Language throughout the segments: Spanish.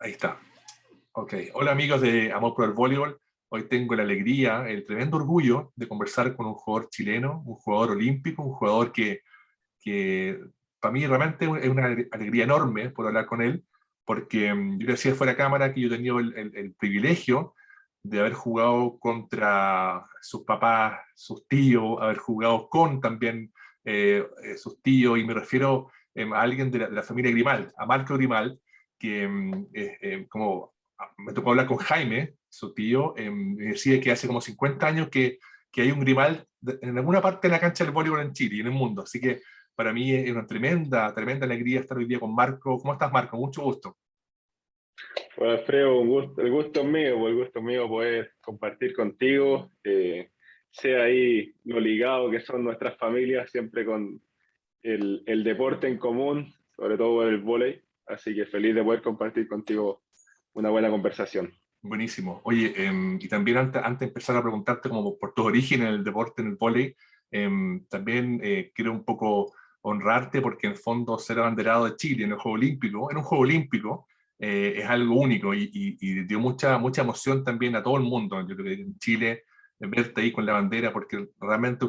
Ahí está. Ok. Hola amigos de Amor por el Voleibol. Hoy tengo la alegría, el tremendo orgullo de conversar con un jugador chileno, un jugador olímpico, un jugador que para mí realmente es una alegría enorme por hablar con él, porque yo le decía fuera de cámara que yo he tenido el privilegio de haber jugado contra sus papás, sus tíos, haber jugado con también sus tíos, y me refiero a alguien de la familia Grimald, a Marco Grimald, que como me tocó hablar con Jaime, su tío, me decía que hace como 50 años que hay un Grimald en alguna parte de la cancha del voleibol en Chile y en el mundo. Así que para mí es una tremenda alegría estar hoy día con Marco. ¿Cómo estás, Marco? Mucho gusto. Bueno, Alfredo, el gusto es mío, pues, el gusto es mío poder compartir contigo, sea ahí lo ligado que son nuestras familias, siempre con el deporte en común, sobre todo el vóley, así que feliz de poder compartir contigo una buena conversación. Buenísimo. Oye, y también antes de empezar a preguntarte como por tu origen en el deporte, en el vóley, también quiero un poco honrarte porque en el fondo ser abanderado de Chile en el Juego Olímpico, en un Juego Olímpico, es algo único y dio mucha emoción también a todo el mundo. Yo creo que en Chile, verte ahí con la bandera, porque realmente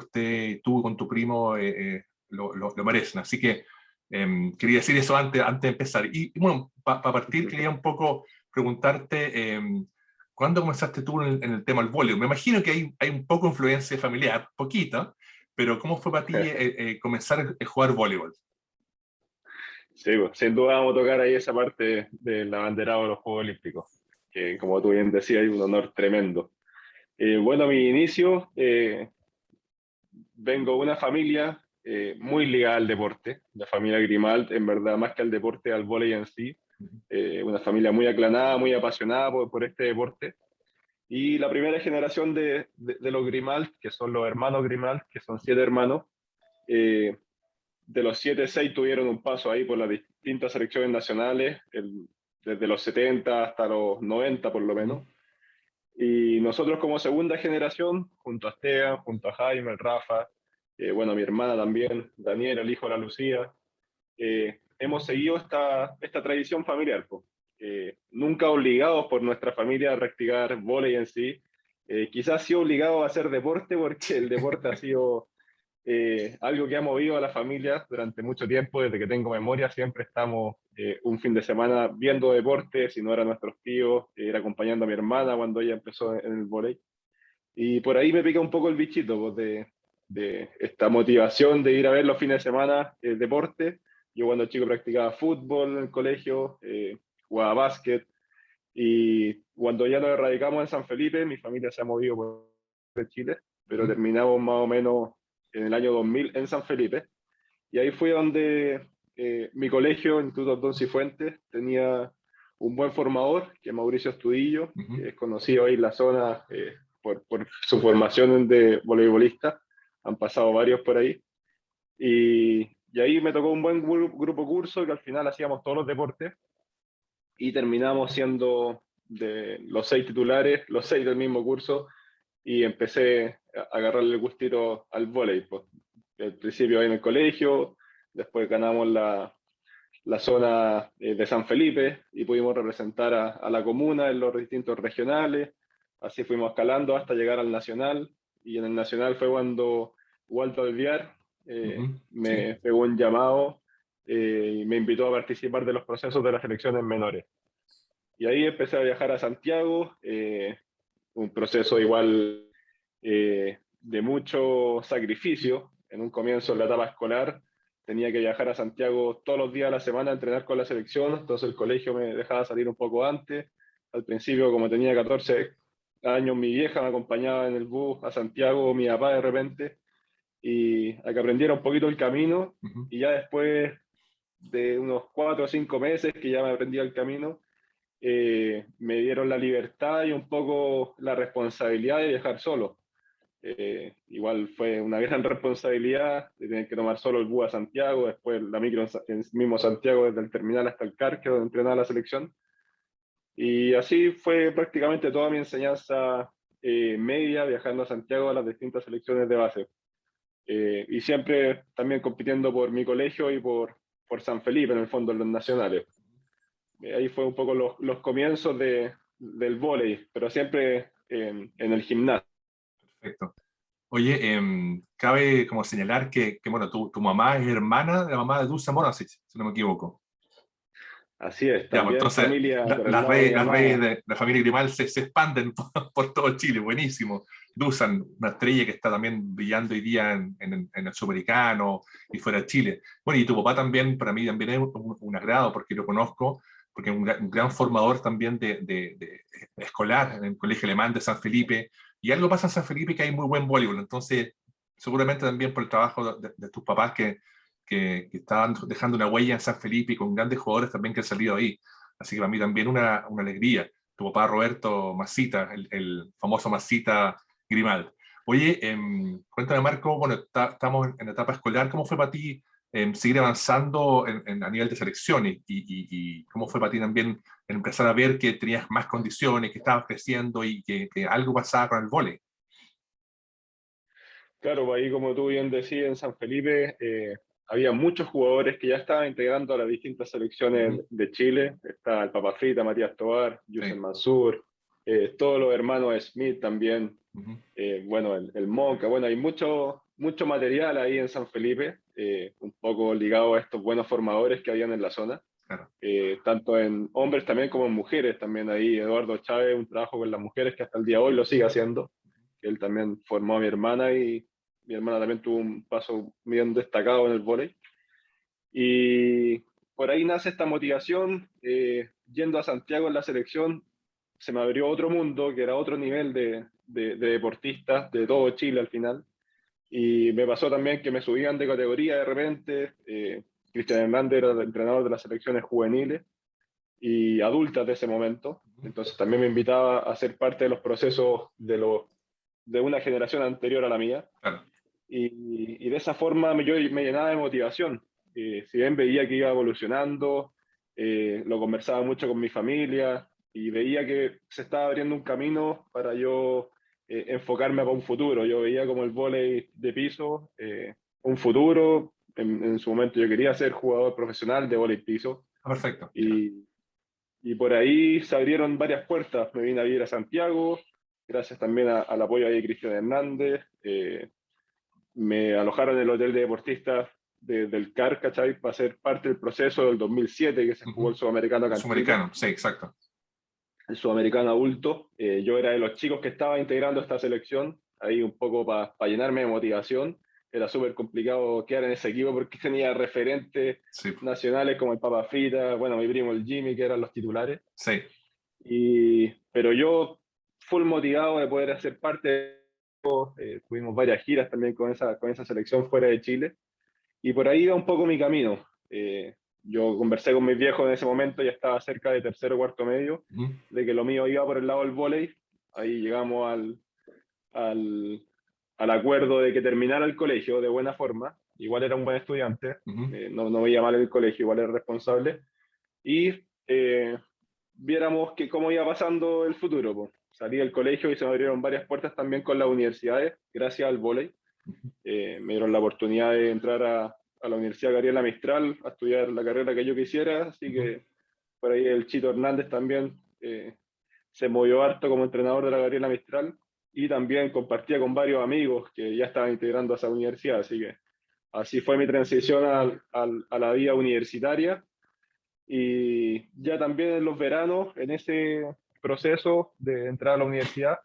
tú con tu primo lo merecen. Así que quería decir eso antes de empezar. Y bueno, para partir, quería un poco preguntarte, ¿cuándo comenzaste tú en el tema del voleibol? Me imagino que hay un poco de influencia familiar, poquita, pero ¿cómo fue para ti comenzar a jugar voleibol? Sí, pues, sin duda vamos a tocar ahí esa parte del abanderado de los Juegos Olímpicos, que como tú bien decías, hay un honor tremendo. Bueno, a mi inicio, vengo de una familia muy ligada al deporte, la familia Grimald, en verdad, más que al deporte, al vóley en sí. Una familia muy aclanada, muy apasionada por este deporte. Y la primera generación de los Grimald, que son los hermanos Grimald, que son 7 hermanos, eh, de los 7, 6 tuvieron un paso ahí por las distintas selecciones nacionales, desde los 70 hasta los 90 por lo menos. Y nosotros como segunda generación, junto a Esteban, junto a Jaime, el Rafa, bueno, mi hermana también, Daniel, el hijo de la Lucía, hemos seguido esta tradición familiar, pues. Nunca obligados por nuestra familia a practicar vóley en sí, quizás sí obligados a hacer deporte porque el deporte ha sido algo que ha movido a la familia durante mucho tiempo, desde que tengo memoria, siempre estamos un fin de semana viendo deporte, si no eran nuestros tíos, era acompañando a mi hermana cuando ella empezó en el vóley. Y por ahí me pica un poco el bichito pues, de esta motivación de ir a ver los fines de semana deporte. Yo cuando chico practicaba fútbol en el colegio, jugaba básquet, y cuando ya nos radicamos en San Felipe, mi familia se ha movido por Chile, pero terminamos más o menos en el año 2000 en San Felipe. Y ahí fue donde mi colegio, Instituto Don Cifuentes, tenía un buen formador, que es Mauricio Estudillo, que es conocido ahí en la zona por su formación de voleibolista. Han pasado varios por ahí. Y ahí me tocó un buen grupo curso, que al final hacíamos todos los deportes y terminamos siendo de los 6 titulares, los 6 del mismo curso, y empecé a agarrarle el gustito al vóley. Pues. Al principio ahí en el colegio, después ganamos la zona de San Felipe y pudimos representar a la comuna en los distintos regionales. Así fuimos escalando hasta llegar al nacional, y en el nacional fue cuando Walter Alviar Sí. me pegó un llamado y me invitó a participar de los procesos de las selecciones menores. Y ahí empecé a viajar a Santiago, un proceso igual de mucho sacrificio. En un comienzo, en la etapa escolar, tenía que viajar a Santiago todos los días de la semana a entrenar con la selección, entonces el colegio me dejaba salir un poco antes. Al principio, como tenía 14 años, mi vieja me acompañaba en el bus a Santiago, mi papá de repente, y a que aprendiera un poquito el camino, y ya después de unos 4 o 5 meses que ya me aprendía el camino, me dieron la libertad y un poco la responsabilidad de viajar solo. Igual fue una gran responsabilidad de tener que tomar solo el bus a Santiago, después la micro en mismo Santiago, desde el terminal hasta el CAR, que es donde entrenaba la selección. Y así fue prácticamente toda mi enseñanza media, viajando a Santiago a las distintas selecciones de base. Y siempre también compitiendo por mi colegio y por San Felipe, en el fondo, en los nacionales. Ahí fue un poco los comienzos del vóley, pero siempre en el gimnasio. Perfecto. Oye, cabe como señalar que bueno, tu mamá es hermana de la mamá de Dulce Morasic, si no me equivoco. Así es, Ya, pues también entonces familia por el lado de mi las redes mamá. de la familia Grimal se expanden por todo Chile, buenísimo. Dusan, una estrella que está también brillando hoy día en el Sudamericano y fuera de Chile. Bueno, y tu papá también, para mí también es un agrado porque lo conozco, porque es un gran formador también de escolar en el Colegio Alemán de San Felipe. Y algo pasa en San Felipe que hay muy buen voleibol. Entonces, seguramente también por el trabajo de tus papás que estaban dejando una huella en San Felipe y con grandes jugadores también que han salido ahí. Así que para mí también una alegría. Tu papá Roberto Masita, el famoso Masita Grimal. Oye, cuéntame Marco, bueno, estamos en etapa escolar, ¿cómo fue para ti seguir avanzando a nivel de selecciones y cómo fue para ti también empezar a ver que tenías más condiciones, que estabas creciendo y que algo pasaba con el vóley? Claro, pues ahí como tú bien decías, en San Felipe había muchos jugadores que ya estaban integrando a las distintas selecciones Ujú, de Chile. Está el Papa Frita, Matías Tobar, Yusef sí, Mansur, todos los hermanos Smith también, ujú, bueno, el Monca, bueno, hay mucho material ahí en San Felipe, un poco ligado a estos buenos formadores que habían en la zona, claro. tanto en hombres también como en mujeres también ahí. Eduardo Chávez, un trabajo con las mujeres que hasta el día de hoy lo sigue haciendo. Él también formó a mi hermana y mi hermana también tuvo un paso bien destacado en el vóley. Y por ahí nace esta motivación. Yendo a Santiago en la selección, se me abrió otro mundo, que era otro nivel de deportistas de todo Chile al final. Y me pasó también que me subían de categoría de repente. Cristian Hernández era el entrenador de las selecciones juveniles y adultas de ese momento. Ujú, Entonces también me invitaba a ser parte de los procesos de una generación anterior a la mía. claro. Y de esa forma yo me llenaba de motivación. Si bien veía que iba evolucionando, lo conversaba mucho con mi familia y veía que se estaba abriendo un camino para yo enfocarme para un futuro. Yo veía como el vóley de piso, un futuro. En su momento yo quería ser jugador profesional de vóley piso Ah, perfecto. y, y por ahí se abrieron varias puertas. Me vine a vivir a Santiago, gracias también al apoyo de Cristian Hernández. Me alojaron en el hotel de deportistas del CAR, ¿cachai? Para ser parte del proceso del 2007 que se jugó Ujú. el Sudamericano El acá en Chile, sudamericano, sí, exacto. el Sudamericano adulto. Yo era de los chicos que estaba integrando esta selección, ahí un poco para llenarme de motivación. Era súper complicado quedar en ese equipo porque tenía referentes Sí, nacionales como el Papa Frita, bueno, mi primo el Jimmy, que eran los titulares. sí. Pero yo, full motivado de poder hacer parte, tuvimos varias giras también con esa selección fuera de Chile. Y por ahí iba un poco mi camino. Yo conversé con mis viejos en ese momento, ya estaba cerca de tercero o cuarto medio, Ujú, de que lo mío iba por el lado del vóley. Ahí llegamos al, al acuerdo de que terminara el colegio de buena forma. Igual era un buen estudiante, ujú. no veía mal el colegio, igual era responsable. Y viéramos que cómo iba pasando el futuro. Po. Salí del colegio y se me abrieron varias puertas también con las universidades, gracias al vóley. Me dieron la oportunidad de entrar a la Universidad Gabriela Mistral a estudiar la carrera que yo quisiera, así Ujú. que por ahí el Chito Hernández también se movió harto como entrenador de la Gabriela Mistral y también compartía con varios amigos que ya estaban integrando a esa universidad, así que así fue mi transición a la vida universitaria y ya también en los veranos, en ese proceso de entrar a la universidad,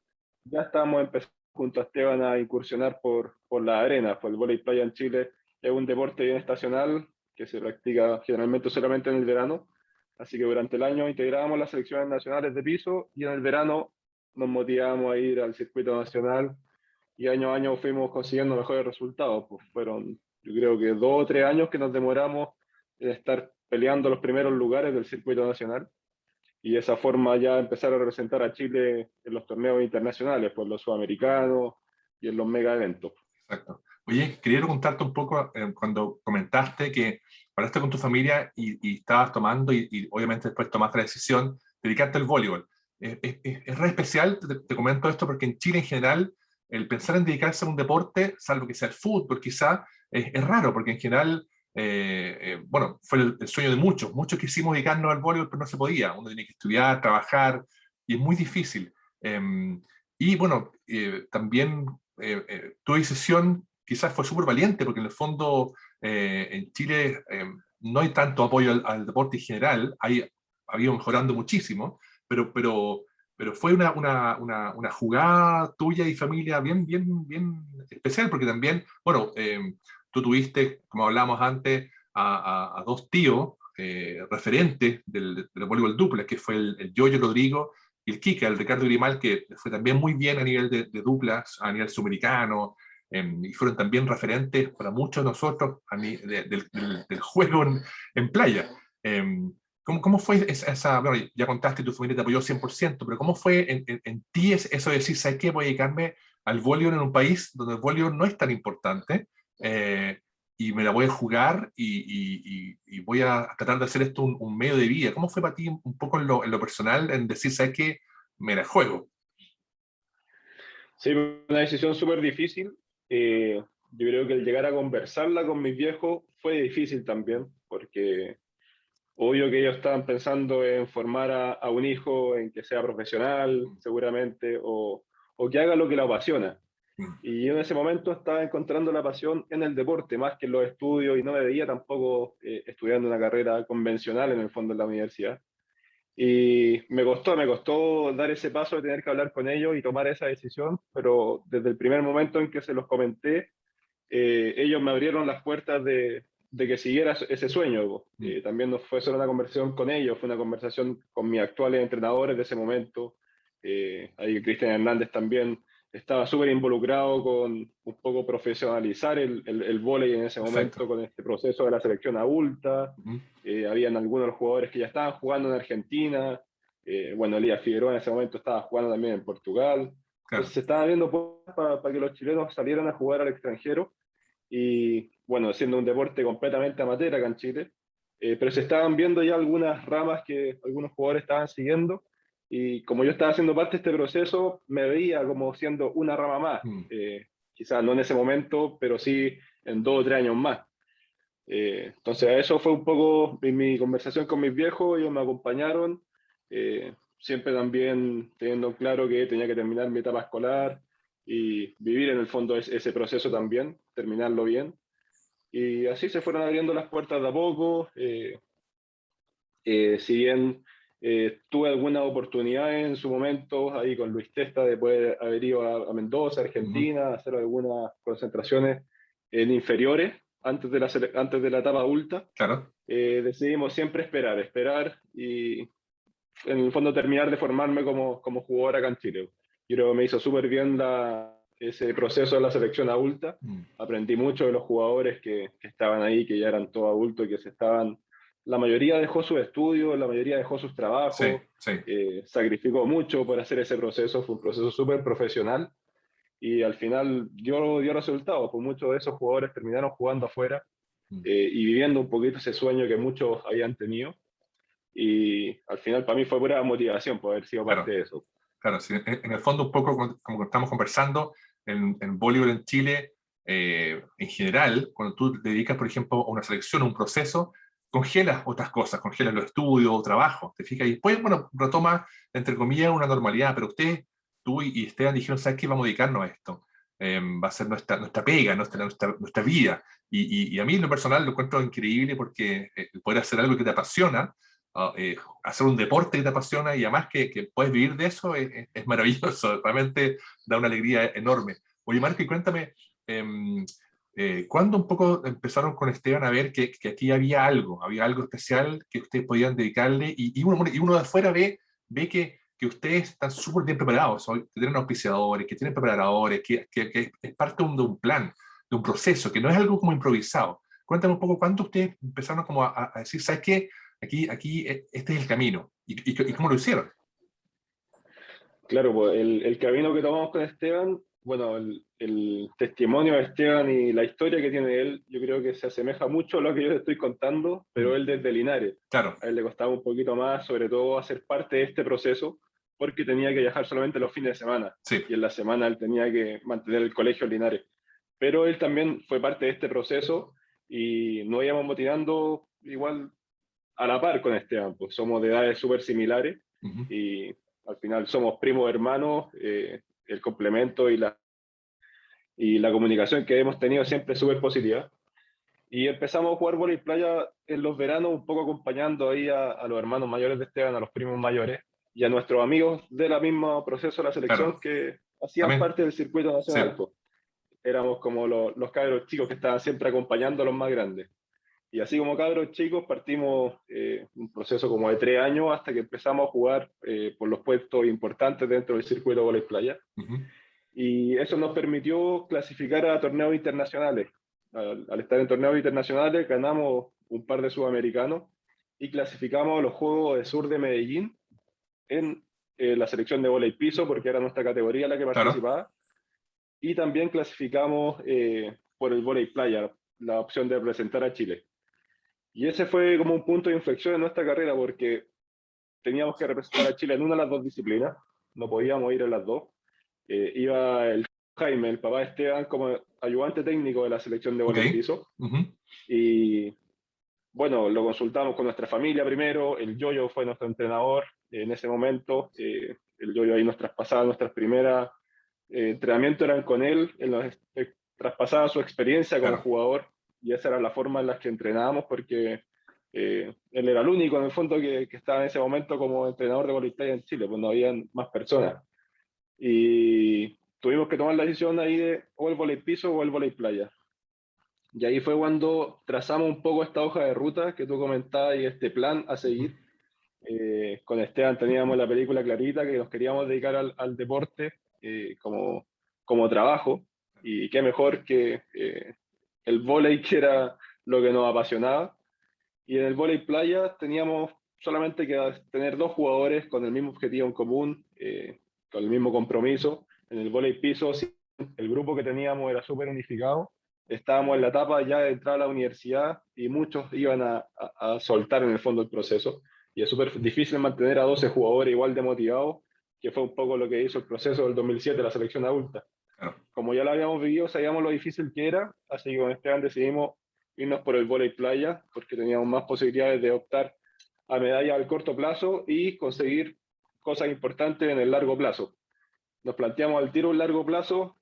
ya estábamos empezando junto a Esteban a incursionar por la arena, por el vóley playa en Chile. Es un deporte bien estacional que se practica generalmente solamente en el verano. Así que durante el año integrábamos las selecciones nacionales de piso y en el verano nos motivábamos a ir al circuito nacional y año a año fuimos consiguiendo mejores resultados. Pues fueron, yo creo que 2 o 3 años que nos demoramos en estar peleando los primeros lugares del circuito nacional y de esa forma ya empezar a representar a Chile en los torneos internacionales, pues los sudamericanos y en los mega eventos. Exacto. Oye, quería preguntarte un poco cuando comentaste que hablaste con tu familia y estabas tomando y obviamente después tomaste la decisión de dedicarte al voleibol. Es re especial, te comento esto porque en Chile en general el pensar en dedicarse a un deporte, salvo que sea el fútbol quizá, es raro porque en general bueno, fue el sueño de muchos. Muchos quisimos dedicarnos al voleibol, pero no se podía. Uno tenía que estudiar, trabajar, y es muy difícil. Y bueno, también tu decisión quizás fue súper valiente, porque en el fondo en Chile no hay tanto apoyo al deporte en general, ha ido mejorando muchísimo, pero fue una jugada tuya y familia bien especial, porque también, bueno, tú tuviste, como hablábamos antes, a dos tíos referentes del voleibol dupla, que fue el Yoyo Rodrigo y el Kika, el Ricardo Grimal, que fue también muy bien a nivel de duplas, a nivel sudamericano, y fueron también referentes para muchos de nosotros del juego en playa. ¿Cómo fue esa, bueno, ya contaste, tu familia te apoyó 100%, pero ¿cómo fue en ti eso de decir, ¿sabes qué? Voy a dedicarme al voleibol en un país donde el voleibol no es tan importante, eh, y me la voy a jugar y voy a tratar de hacer esto un medio de vida? ¿Cómo fue para ti un poco en lo personal, en decir, ¿sabes qué? Me la juego. Sí, una decisión súper difícil. Yo creo que el llegar a conversarla con mis viejos fue difícil también, porque obvio que ellos estaban pensando en formar a un hijo, en que sea profesional, seguramente, o que haga lo que lo apasiona. Mm. Y yo en ese momento estaba encontrando la pasión en el deporte, más que en los estudios, y no me veía tampoco estudiando una carrera convencional en el fondo en la universidad. Y me costó dar ese paso de tener que hablar con ellos y tomar esa decisión, pero desde el primer momento en que se los comenté, ellos me abrieron las puertas de que siguiera ese sueño. Mm. También no fue solo una conversación con ellos, fue una conversación con mis actuales entrenadores de ese momento. Ahí Cristian Hernández también estaba súper involucrado con un poco profesionalizar el vóley en ese Perfecto. momento con este proceso de la selección adulta. Mm. Habían algunos jugadores que ya estaban jugando en Argentina. Bueno, Elías Figueroa en ese momento estaba jugando también en Portugal. Entonces Claro. se estaba viendo para que los chilenos salieran a jugar al extranjero y bueno, siendo un deporte completamente amateur acá en Chile, pero se estaban viendo ya algunas ramas que algunos jugadores estaban siguiendo y como yo estaba haciendo parte de este proceso, me veía como siendo una rama más, Mm. quizás no en ese momento, pero sí en 2 o 3 años más. Entonces eso fue un poco mi conversación con mis viejos, ellos me acompañaron, siempre también teniendo claro que tenía que terminar mi etapa escolar y vivir en el fondo ese proceso también, terminarlo bien. Y así se fueron abriendo las puertas de a poco. Si bien tuve algunas oportunidades en su momento ahí con Luis Testa de poder haber ido a Mendoza, Mm. Argentina, a hacer algunas concentraciones en inferiores antes de la etapa adulta, Claro. decidimos siempre esperar y en el fondo terminar de formarme como jugador acá en Chile. Yo creo que me hizo súper bien ese proceso de la selección adulta. Mm. Aprendí mucho de los jugadores que estaban ahí, que ya eran todos adultos y que se estaban... La mayoría dejó sus estudios, la mayoría dejó sus Sí, trabajos, sí. sacrificó mucho por hacer ese proceso, fue un proceso súper profesional y al final dio resultados, pues muchos de esos jugadores terminaron jugando afuera Mm. y viviendo un poquito ese sueño que muchos habían tenido y al final para mí fue pura motivación por haber sido parte Claro. de eso. Claro, sí, en el fondo un poco como estamos conversando, en voleibol en Chile, en general, cuando tú te dedicas, por ejemplo, a una selección, a un proceso, congelas otras cosas, congelas los estudios, trabajo, ¿te fijas? Y después, bueno, retoma, entre comillas, una normalidad, pero ustedes, tú y Esteban dijeron, ¿sabes qué? Vamos a dedicarnos a esto. Va a ser nuestra pega, nuestra vida. Y a mí, en lo personal, lo encuentro increíble porque poder hacer algo que te apasiona, hacer un deporte que te apasiona y además que puedes vivir de eso es maravilloso, realmente da una alegría enorme. Oye, Marco, y cuéntame, ¿cuándo un poco empezaron con Esteban a ver que aquí había algo especial que ustedes podían dedicarle? Y uno de afuera ve que ustedes están súper bien preparados, que tienen auspiciadores, que tienen preparadores, que es parte de un plan, de un proceso, que no es algo como improvisado. Cuéntame un poco cuándo ustedes empezaron como a decir, ¿sabes qué? Aquí este es el camino. ¿Y cómo lo hicieron? Claro, pues el camino que tomamos con Esteban, bueno, el testimonio de Esteban y la historia que tiene él, yo creo que se asemeja mucho a lo que yo te estoy contando, pero Mm. él desde Linares. Claro, A él le costaba un poquito más, sobre todo, hacer parte de este proceso, porque tenía que viajar solamente los fines de semana, sí. y en la semana él tenía que mantener el colegio en Linares. Pero él también fue parte de este proceso y nos íbamos motivando igual a la par con Esteban, pues somos de edades súper similares y al final somos primos hermanos, el complemento y la comunicación que hemos tenido siempre es súper positiva. Y empezamos a jugar vóley playa en los veranos, un poco acompañando ahí a los hermanos mayores de Esteban, a los primos mayores, y a nuestros amigos de la misma proceso de la selección Claro, que hacían también, parte del circuito sí. nacional. Pues. Éramos como los cabros chicos que estaban siempre acompañando a los más grandes. Y así como cabros chicos partimos un proceso como de 3 años hasta que empezamos a jugar por los puestos importantes dentro del circuito de vóley playa. Y eso nos permitió clasificar a torneos internacionales. Al estar en torneos internacionales ganamos un par de sudamericanos y clasificamos a los Juegos de Sur de Medellín en la selección de vóley piso, porque era nuestra categoría la que Claro, participaba. Y también clasificamos por el vóley playa, la opción de representar a Chile. Y ese fue como un punto de inflexión en nuestra carrera, porque teníamos que representar a Chile en una de las dos disciplinas, no podíamos ir en las dos. Iba el Jaime, el papá de Esteban, como ayudante técnico de la selección de ok. vóley piso. Y bueno, lo consultamos con nuestra familia primero, el Yoyo fue nuestro entrenador en ese momento, el Yoyo ahí nos traspasaba nuestras primeras entrenamientos eran con él, él nos traspasaba su experiencia como Claro, jugador y esa era la forma en la que entrenábamos porque él era el único en el fondo que estaba en ese momento como entrenador de vóley playa en Chile, pues no habían más personas. Y tuvimos que tomar la decisión ahí de o el vóley piso o el vóley playa. Y ahí fue cuando trazamos un poco esta hoja de ruta que tú comentabas y este plan a seguir. Con Esteban teníamos la película clarita que nos queríamos dedicar al deporte como trabajo y qué mejor que el vóley que era lo que nos apasionaba. Y en el vóley playa teníamos solamente que tener dos jugadores con el mismo objetivo en común, con el mismo compromiso. En el vóley piso sí, el grupo que teníamos era súper unificado. Estábamos en la etapa ya de entrar a la universidad y muchos iban a soltar en el fondo el proceso. Y es súper difícil mantener a 12 jugadores igual de motivados, que fue un poco lo que hizo el proceso del 2007 de la selección adulta. claro. Como ya lo habíamos vivido, sabíamos lo difícil que era, así que con Esteban decidimos irnos por el vóley playa, porque teníamos más posibilidades de optar a medallas al corto plazo y conseguir cosas importantes en el largo plazo. Nos planteamos al tiro un largo plazo,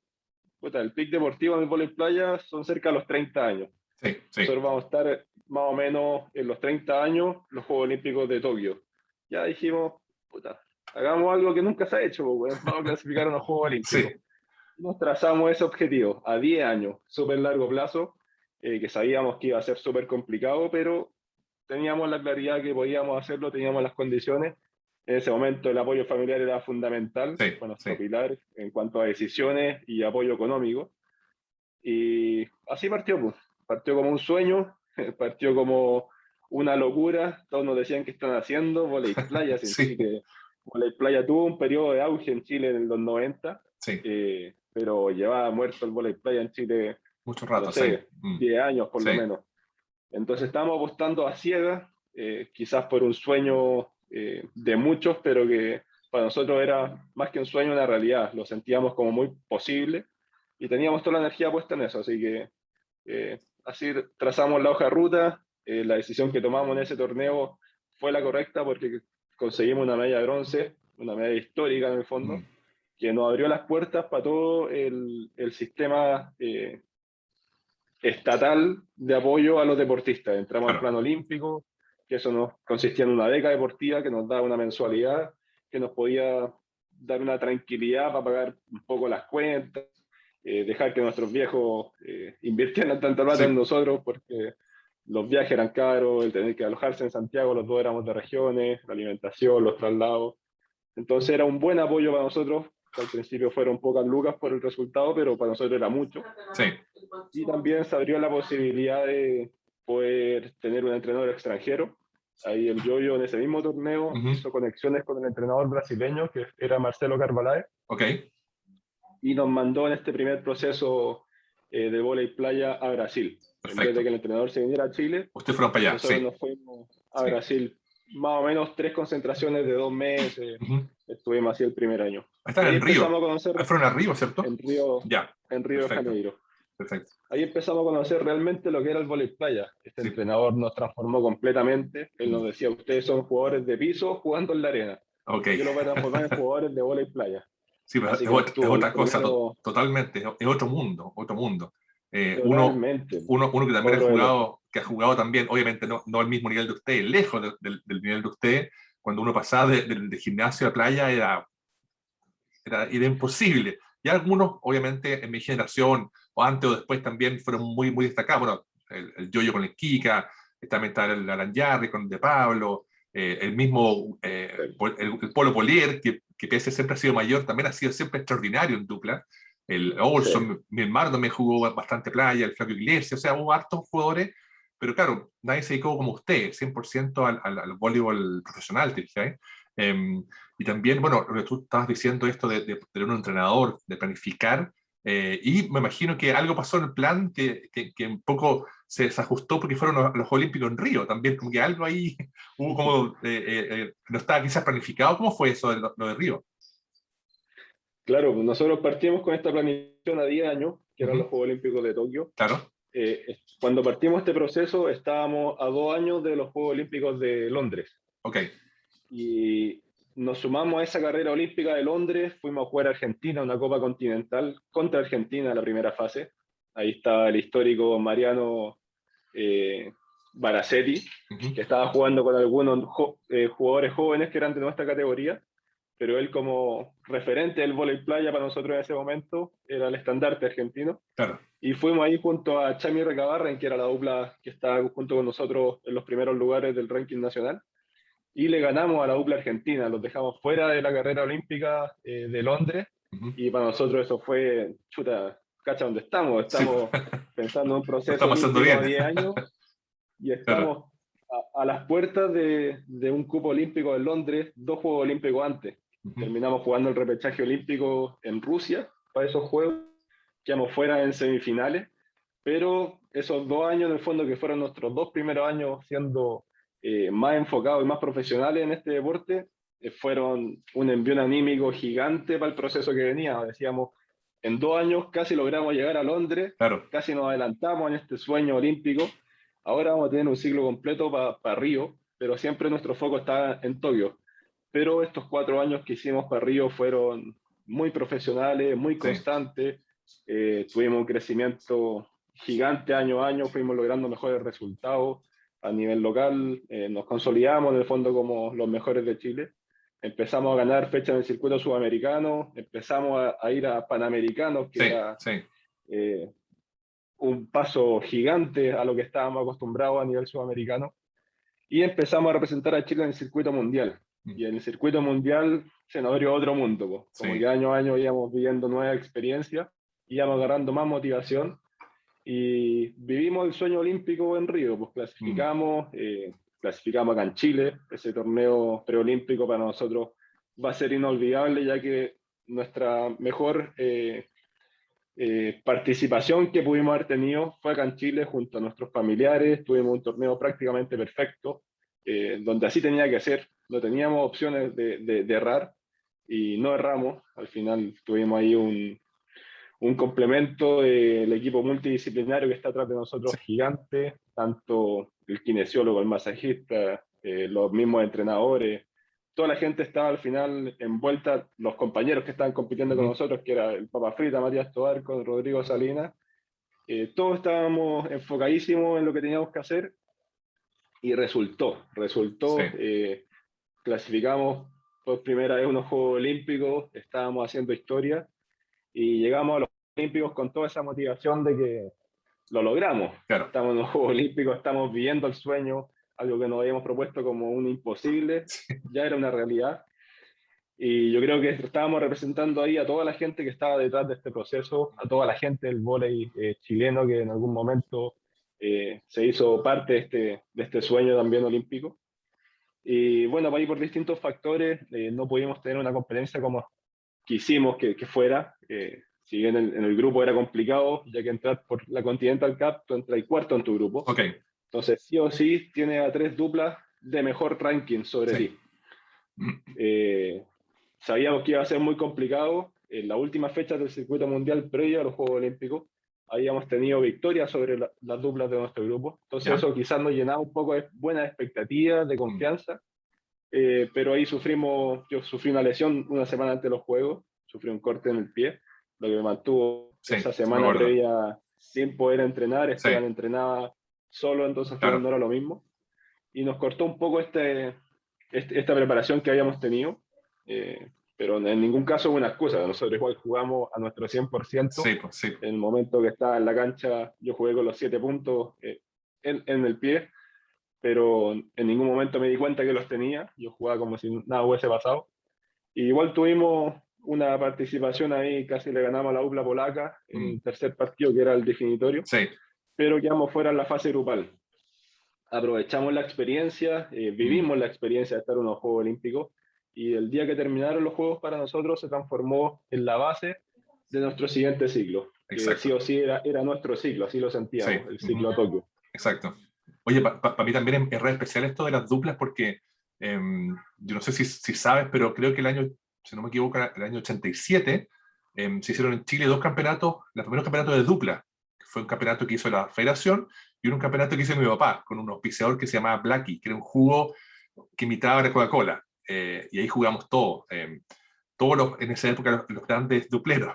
puta, el pick deportivo en el vóley playa son cerca de los 30 años. Sí, sí. Nosotros vamos a estar más o menos en los 30 años, los Juegos Olímpicos de Tokio. Ya dijimos, puta, hagamos algo que nunca se ha hecho, pues, vamos a clasificar a los Juegos Sí, Olímpicos. Nos trazamos ese objetivo a 10 años, súper largo plazo, que sabíamos que iba a ser súper complicado, pero teníamos la claridad que podíamos hacerlo, teníamos las condiciones. En ese momento el apoyo familiar era fundamental, sí, fue sí. nuestro pilar en cuanto a decisiones y apoyo económico. Y así partió, pues. Partió como un sueño, partió como una locura. Todos nos decían que están haciendo volei playa en Sí, Chile. Volei playa tuvo un periodo de auge en Chile en los 90, sí. pero llevaba muerto el volei playa en Chile, Mucho no rato, sí. sé, 10 años por Sí, lo menos. Entonces estamos apostando a ciegas, quizás por un sueño de muchos, pero que para nosotros era más que un sueño, una realidad. Lo sentíamos como muy posible y teníamos toda la energía puesta en eso. Así que así trazamos la hoja de ruta. La decisión que tomamos en ese torneo fue la correcta porque conseguimos una medalla de bronce, una medalla histórica en el fondo, que nos abrió las puertas para todo el sistema estatal de apoyo a los deportistas. Entramos al claro. plan olímpico, que eso nos consistía en una beca deportiva que nos daba una mensualidad, que nos podía dar una tranquilidad para pagar un poco las cuentas, dejar que nuestros viejos invirtieran tanta plata en Sí, nosotros, porque los viajes eran caros, el tener que alojarse en Santiago, los dos éramos de regiones, la alimentación, los traslados. Entonces era un buen apoyo para nosotros, que al principio fueron pocas lucas por el resultado, pero para nosotros era mucho. sí. Y también se abrió la posibilidad de poder tener un entrenador extranjero. Ahí el Yoyo en ese mismo torneo hizo conexiones con el entrenador brasileño, que era Marcelo Carvalhaes, Ok, y nos mandó en este primer proceso de vóley playa a Brasil. En vez de perfecto. que el entrenador se viniera a Chile, Ustedes fueron para allá, nosotros sí. nos fuimos a Sí. Brasil. Más o menos 3 concentraciones de 2 meses. Estuvimos así el primer año. Y Están ahí en empezamos Río. a conocer Ahí fueron a Río, ¿cierto? en Río, Ya, en Río de perfecto. Janeiro. perfecto. Ahí empezamos a conocer realmente lo que era el vóley playa. Este Sí. entrenador nos transformó completamente. Él nos decía, ustedes son jugadores de piso jugando en la arena. Ok. Yo los voy a transformar en jugadores de vóley playa. Sí, pero Así que nos es tuvo los otra cosa, primeros, totalmente, es otro mundo, otro mundo. Uno, totalmente, uno que también otro de los... que ha jugado también, obviamente no al mismo nivel de usted, lejos del nivel de usted, cuando uno pasaba de gimnasio a playa era imposible. Y algunos, obviamente, en mi generación, o antes o después, también fueron muy destacados. Bueno, el Yoyo con el Kika, también está el Alan Yarri con el De Pablo, el mismo el Polo Polier, que pese a siempre ha sido mayor, también ha sido siempre extraordinario en dupla. El Sí, Olson, mi hermano también jugó bastante playa, el Flavio Iglesias, o sea, hubo hartos jugadores, pero claro, nadie se dedicó como usted, 100% al voleibol profesional, ¿te fijas? Y también, bueno, lo que tú estabas diciendo, esto de tener un entrenador, de planificar, y me imagino que algo pasó en el plan que un poco se ajustó porque fueron los Juegos Olímpicos en Río, también como que algo ahí hubo como, no estaba quizás planificado. ¿Cómo fue eso de lo de Río? claro, nosotros partimos con esta planificación a 10 años, que eran Ujú, los Juegos Olímpicos de Tokio. claro, Cuando partimos este proceso, estábamos a 2 años de los Juegos Olímpicos de Londres. ok, Y nos sumamos a esa carrera olímpica de Londres, fuimos a jugar a Argentina, una Copa Continental contra Argentina en la primera fase. Ahí estaba el histórico Mariano eh, Baracetti, ujú, que estaba jugando con algunos jugadores jóvenes que eran de nuestra categoría, pero él como referente del vóley playa para nosotros en ese momento era el estandarte argentino. claro, Y fuimos ahí junto a Chami Recabarren, que era la dupla que estaba junto con nosotros en los primeros lugares del ranking nacional, y le ganamos a la dupla argentina, los dejamos fuera de la carrera olímpica de Londres, ujú, y para nosotros eso fue, chuta, cacha, ¿dónde estamos? sí, Estamos pensando en un lo proceso estamos haciendo olímpico a bien, 10 años y claro, estamos a las puertas de un cupo olímpico en Londres, 2 Juegos Olímpicos antes. ujú, Terminamos jugando el repechaje olímpico en Rusia para esos Juegos, quedamos fuera en semifinales, pero esos 2 años en el fondo que fueron nuestros 2 primeros años siendo más enfocados y más profesionales en este deporte, fueron un envío anímico gigante para el proceso que venía. Decíamos, en 2 años casi logramos llegar a Londres, claro, casi nos adelantamos en este sueño olímpico. Ahora vamos a tener un ciclo completo para Río, pero siempre nuestro foco está en Tokio. Pero estos 4 años que hicimos para Río fueron muy profesionales, muy sí, constantes. Tuvimos un crecimiento gigante año a año, fuimos logrando mejores resultados a nivel local, nos consolidamos en el fondo como los mejores de Chile. Empezamos a ganar fechas en el circuito sudamericano, empezamos a ir a Panamericanos, que sí, era sí, eh, un paso gigante a lo que estábamos acostumbrados a nivel sudamericano, y empezamos a representar a Chile en el circuito mundial. mm, Y en el circuito mundial se nos abrió otro mundo, po. Como sí, que año a año íbamos viviendo nuevas experiencias, íbamos agarrando más motivación y vivimos el sueño olímpico en Río, pues mm, clasificamos acá en Chile, ese torneo preolímpico para nosotros va a ser inolvidable, ya que nuestra mejor participación que pudimos haber tenido fue acá en Chile junto a nuestros familiares, tuvimos un torneo prácticamente perfecto, donde así tenía que ser, no teníamos opciones de errar y no erramos, al final tuvimos ahí un complemento del equipo multidisciplinario que está atrás de sí, nosotros gigante, tanto el kinesiólogo, el masajista, los mismos entrenadores, toda la gente estaba al final envuelta, los compañeros que estaban compitiendo con ujú, nosotros, que era el Papa Frita, Matías Tobar, con Rodrigo Salinas, todos estábamos enfocadísimos en lo que teníamos que hacer y sí, clasificamos por primera vez unos Juegos Olímpicos, estábamos haciendo historia y llegamos a los Olímpicos con toda esa motivación de que lo logramos. claro, Estamos en los Juegos Olímpicos, estamos viviendo el sueño, algo que nos habíamos propuesto como un imposible, ya era una realidad. Y yo creo que estábamos representando ahí a toda la gente que estaba detrás de este proceso, a toda la gente del vóley chileno que en algún momento se hizo parte de este sueño también olímpico. Y bueno, ahí por distintos factores no pudimos tener una competencia como quisimos que fuera. Si bien en el grupo era complicado, ya que entrar por la Continental Cup, tú entras cuarto en tu grupo. ok, Entonces, sí o sí, tiene a 3 duplas de mejor ranking sobre sí, ti. Eh, Sabíamos que iba a ser muy complicado. En la última fecha del circuito mundial previo a los Juegos Olímpicos, habíamos tenido victorias sobre las duplas de nuestro grupo. Entonces ¿Ya? eso quizás nos llenaba un poco de buenas expectativas, de Mm. confianza. Pero ahí yo sufrí una lesión una semana antes de los juegos, sufrí un corte en el pie, lo que me mantuvo Sí, esa sí me semana acuerdo. previa sin poder entrenar. Sí, Esteban entrenaba solo, entonces al final claro. no era lo mismo. Y nos cortó un poco esta preparación que habíamos tenido, pero en ningún caso es una excusa. Nosotros igual jugamos a nuestro 100%. Sí, pues sí. En el momento que estaba en la cancha, yo jugué con los 7 puntos en el pie, pero en ningún momento me di cuenta que los tenía. Yo jugaba como si nada hubiese pasado. Y igual tuvimos una participación ahí, casi le ganamos a la UPLA polaca en Mm. el tercer partido, que era el definitorio, Sí. pero quedamos fuera en la fase grupal. Aprovechamos la experiencia, Mm. vivimos la experiencia de estar en unos Juegos Olímpicos, y el día que terminaron los Juegos para nosotros se transformó en la base de nuestro siguiente ciclo, que sí Exacto. o sí era nuestro ciclo, así lo Sí. sentíamos, el Ujú. ciclo a Tokio. Exacto. Oye, para mí también es re especial esto de las duplas porque yo no sé si sabes, pero creo que el año, si no me equivoco, el año 87, se hicieron en Chile dos campeonatos, los primeros campeonatos de dupla, que fue un campeonato que hizo la federación y un campeonato que hizo mi papá con un auspiciador que se llamaba Blackie, que era un jugo que imitaba a la Coca-Cola. Y ahí jugamos todos. En esa época los grandes dupleros.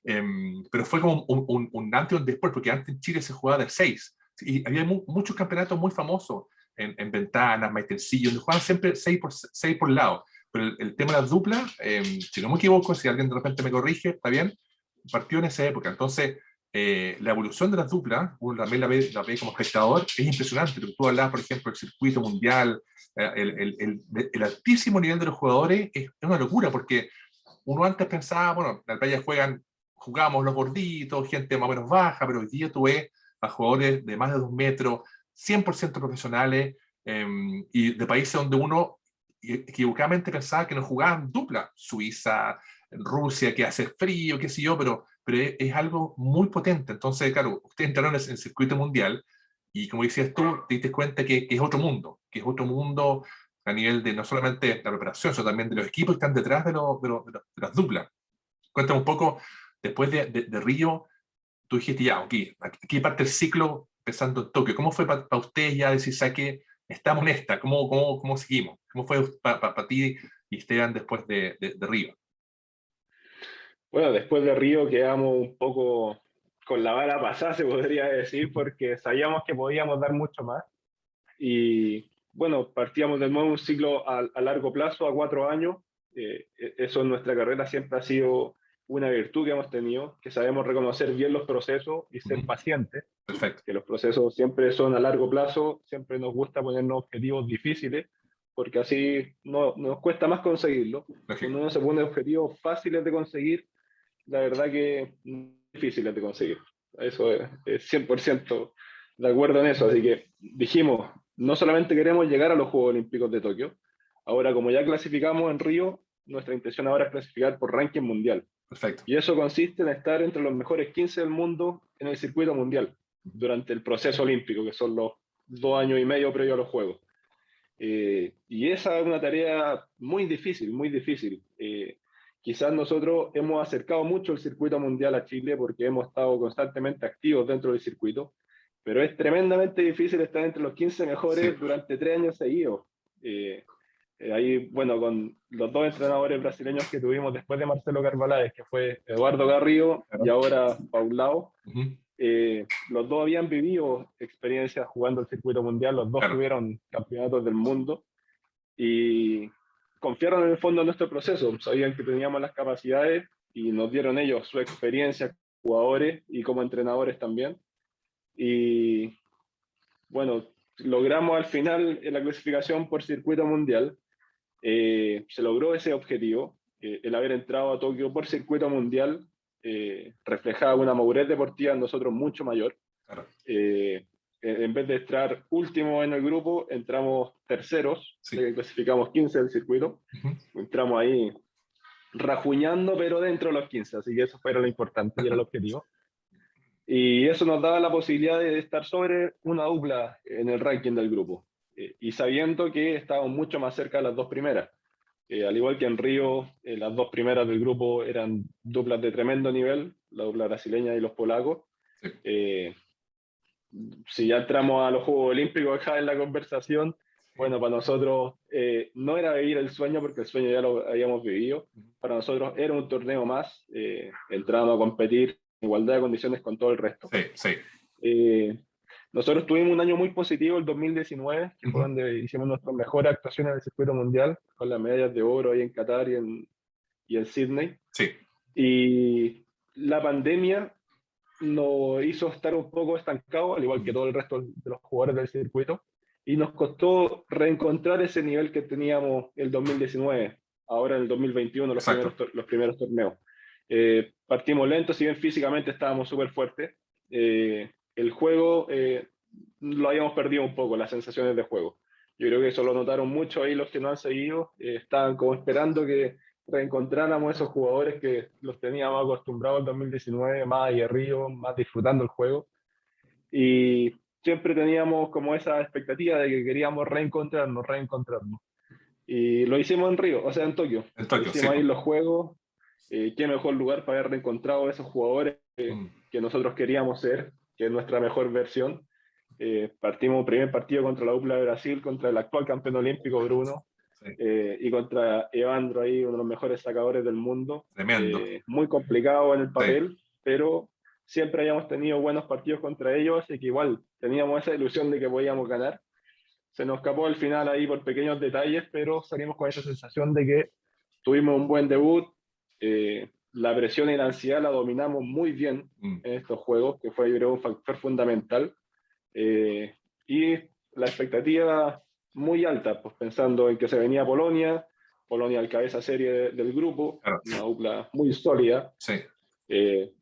Pero fue como un antes y un después, porque antes en Chile se jugaba de 6 y había muchos campeonatos muy famosos en Ventanas, Maitencillo, donde jugaban siempre 6 por lado. Pero el tema de las duplas, si no me equivoco, si alguien de repente me corrige, está bien, partió en esa época. Entonces, la evolución de las duplas, uno también la ve como espectador, es impresionante. Tú hablabas, por ejemplo, del circuito mundial, el altísimo nivel de los jugadores es una locura, porque uno antes pensaba, bueno, en la playa jugábamos los gorditos, gente más o menos baja, pero hoy día tú ves a jugadores de más de 2 metros, 100% profesionales, y de países donde uno equivocadamente pensaba que no jugaban dupla, Suiza, Rusia, que hace frío, qué sé yo, pero es algo muy potente. Entonces, claro, ustedes entraron en el circuito mundial y como decías tú, te diste cuenta que es otro mundo, que es otro mundo a nivel de no solamente la preparación, sino también de los equipos que están detrás de las duplas. Cuéntame un poco, después de Río, tú dijiste ya, ok, aquí parte el ciclo empezando en Tokio. ¿Cómo fue para ustedes ya decir, saque, estamos en esta? ¿Cómo seguimos? ¿Cómo fue para ti y Esteban después de Río? Bueno, después de Río quedamos un poco con la bala pasada, se podría decir, porque sabíamos que podíamos dar mucho más. Y bueno, partíamos de nuevo un ciclo a largo plazo, a 4 años. Eso en nuestra carrera siempre ha sido una virtud que hemos tenido, que sabemos reconocer bien los procesos y ser Ujú. pacientes, Perfecto. que los procesos siempre son a largo plazo. Siempre nos gusta ponernos objetivos difíciles, porque así no, nos cuesta más conseguirlo. Lógico. Cuando uno se pone objetivos fáciles de conseguir, la verdad que difíciles de conseguir. Eso es 100% de acuerdo en eso. Así que dijimos, no solamente queremos llegar a los Juegos Olímpicos de Tokio, ahora como ya clasificamos en Río, nuestra intención ahora es clasificar por ranking mundial. Perfecto. Y eso consiste en estar entre los mejores 15 del mundo en el circuito mundial durante el proceso olímpico, que son los 2 años y medio previo a los Juegos. Y esa es una tarea muy difícil, muy difícil. Quizás nosotros hemos acercado mucho el circuito mundial a Chile porque hemos estado constantemente activos dentro del circuito, pero es tremendamente difícil estar entre los 15 Sí. mejores durante 3 años seguidos. Eh, Ahí, bueno, con los dos entrenadores brasileños que tuvimos después de Marcelo Carvalhais, que fue Eduardo Garrido y Claro. ahora Paulao, Ujú. los dos habían vivido experiencias jugando el circuito mundial, los dos Claro. tuvieron campeonatos del mundo y confiaron en el fondo en nuestro proceso. Sabían que teníamos las capacidades y nos dieron ellos su experiencia como jugadores y como entrenadores también. Y bueno, logramos al final en la clasificación por circuito mundial. Se logró ese objetivo. El haber entrado a Tokio por circuito mundial reflejaba una madurez deportiva en nosotros mucho mayor. Claro. En vez de entrar último en el grupo, entramos terceros, Sí. de que clasificamos 15 del circuito. Ujú. Entramos ahí rajuñando, pero dentro de los 15, así que eso fue lo importante y era el objetivo. Y eso nos daba la posibilidad de estar sobre una dupla en el ranking del grupo. Y sabiendo que estábamos mucho más cerca de las dos primeras. Al igual que en Río, las dos primeras del grupo eran duplas de tremendo nivel, la dupla brasileña y los polacos. Eh, si ya entramos a los Juegos Olímpicos acá en la conversación, bueno, para nosotros no era vivir el sueño, porque el sueño ya lo habíamos vivido. Para nosotros era un torneo más, entrábamos a competir en igualdad de condiciones con todo el resto. Sí, sí. Eh, nosotros tuvimos un año muy positivo, el 2019, que fue donde hicimos nuestras mejores actuaciones en el circuito mundial, con las medallas de oro ahí en Qatar y en Sydney. Sí. Y la pandemia nos hizo estar un poco estancados, al igual que todo el resto de los jugadores del circuito, y nos costó reencontrar ese nivel que teníamos el 2019, ahora en el 2021, los primeros torneos. Partimos lentos, si bien físicamente estábamos súper fuertes, el juego lo habíamos perdido un poco, las sensaciones de juego. Yo creo que eso lo notaron mucho ahí los que no han seguido, estaban como esperando que reencontráramos esos jugadores que los teníamos acostumbrados al 2019, más aguerridos, más disfrutando el juego. Y siempre teníamos como esa expectativa de que queríamos reencontrarnos. Y lo hicimos en Río, o sea, en Tokio. En Tokio, hicimos sí. ahí los juegos. Qué mejor lugar para haber reencontrado a esos jugadores que nosotros queríamos ser, que es nuestra mejor versión. Partimos primer partido contra la UPLA de Brasil, contra el actual campeón olímpico Bruno, y contra Evandro, ahí, uno de los mejores sacadores del mundo. Tremendo. Muy complicado en el papel, pero siempre habíamos tenido buenos partidos contra ellos, y que igual teníamos esa ilusión de que podíamos ganar. Se nos escapó al final ahí por pequeños detalles, pero salimos con esa sensación de que tuvimos un buen debut. La presión y la ansiedad la dominamos muy bien en estos juegos, que fue, yo creo, un factor fundamental. Y la expectativa muy alta, pues pensando en que se venía Polonia al cabeza serie del grupo, claro. Una dupla muy sólida. Sí.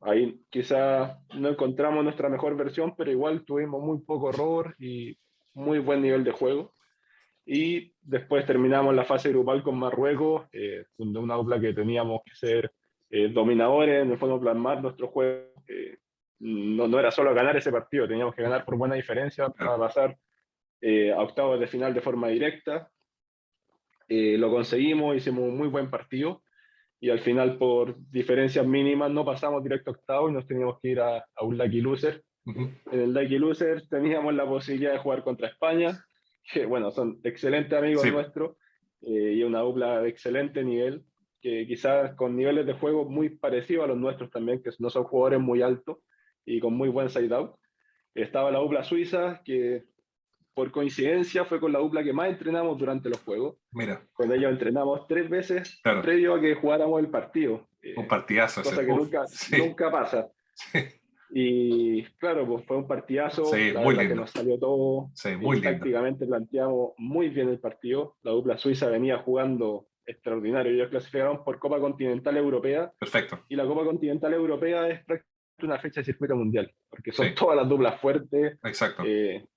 Ahí quizá no encontramos nuestra mejor versión, pero igual tuvimos muy poco error y muy buen nivel de juego. Y después terminamos la fase grupal con Marruecos, una dupla que teníamos que ser dominadores, en el fondo plasmar nuestro juego. No era solo ganar ese partido, teníamos que ganar por buena diferencia para pasar a octavos de final de forma directa. Lo conseguimos, hicimos un muy buen partido y al final por diferencias mínimas no pasamos directo a octavos y nos teníamos que ir a un lucky loser. En el lucky loser teníamos la posibilidad de jugar contra España, que bueno, son excelentes amigos nuestros, y una dupla de excelente nivel, que quizás con niveles de juego muy parecidos a los nuestros también, que no son jugadores muy altos y con muy buen side-out. Estaba la dupla suiza, que por coincidencia fue con la dupla que más entrenamos durante los juegos. Mira. Con ellos entrenamos 3 veces previo a que jugáramos el partido. Un partidazo. Cosa que nunca pasa. Sí. Y claro, pues fue un partidazo, la verdad que nos salió todo. Muy tácticamente planteamos muy bien el partido. La dupla suiza venía jugando extraordinario. Ellos clasificaron por Copa Continental Europea. Perfecto. Y la Copa Continental Europea es prácticamente una fecha de circuito mundial, porque son todas las duplas fuertes. Exacto.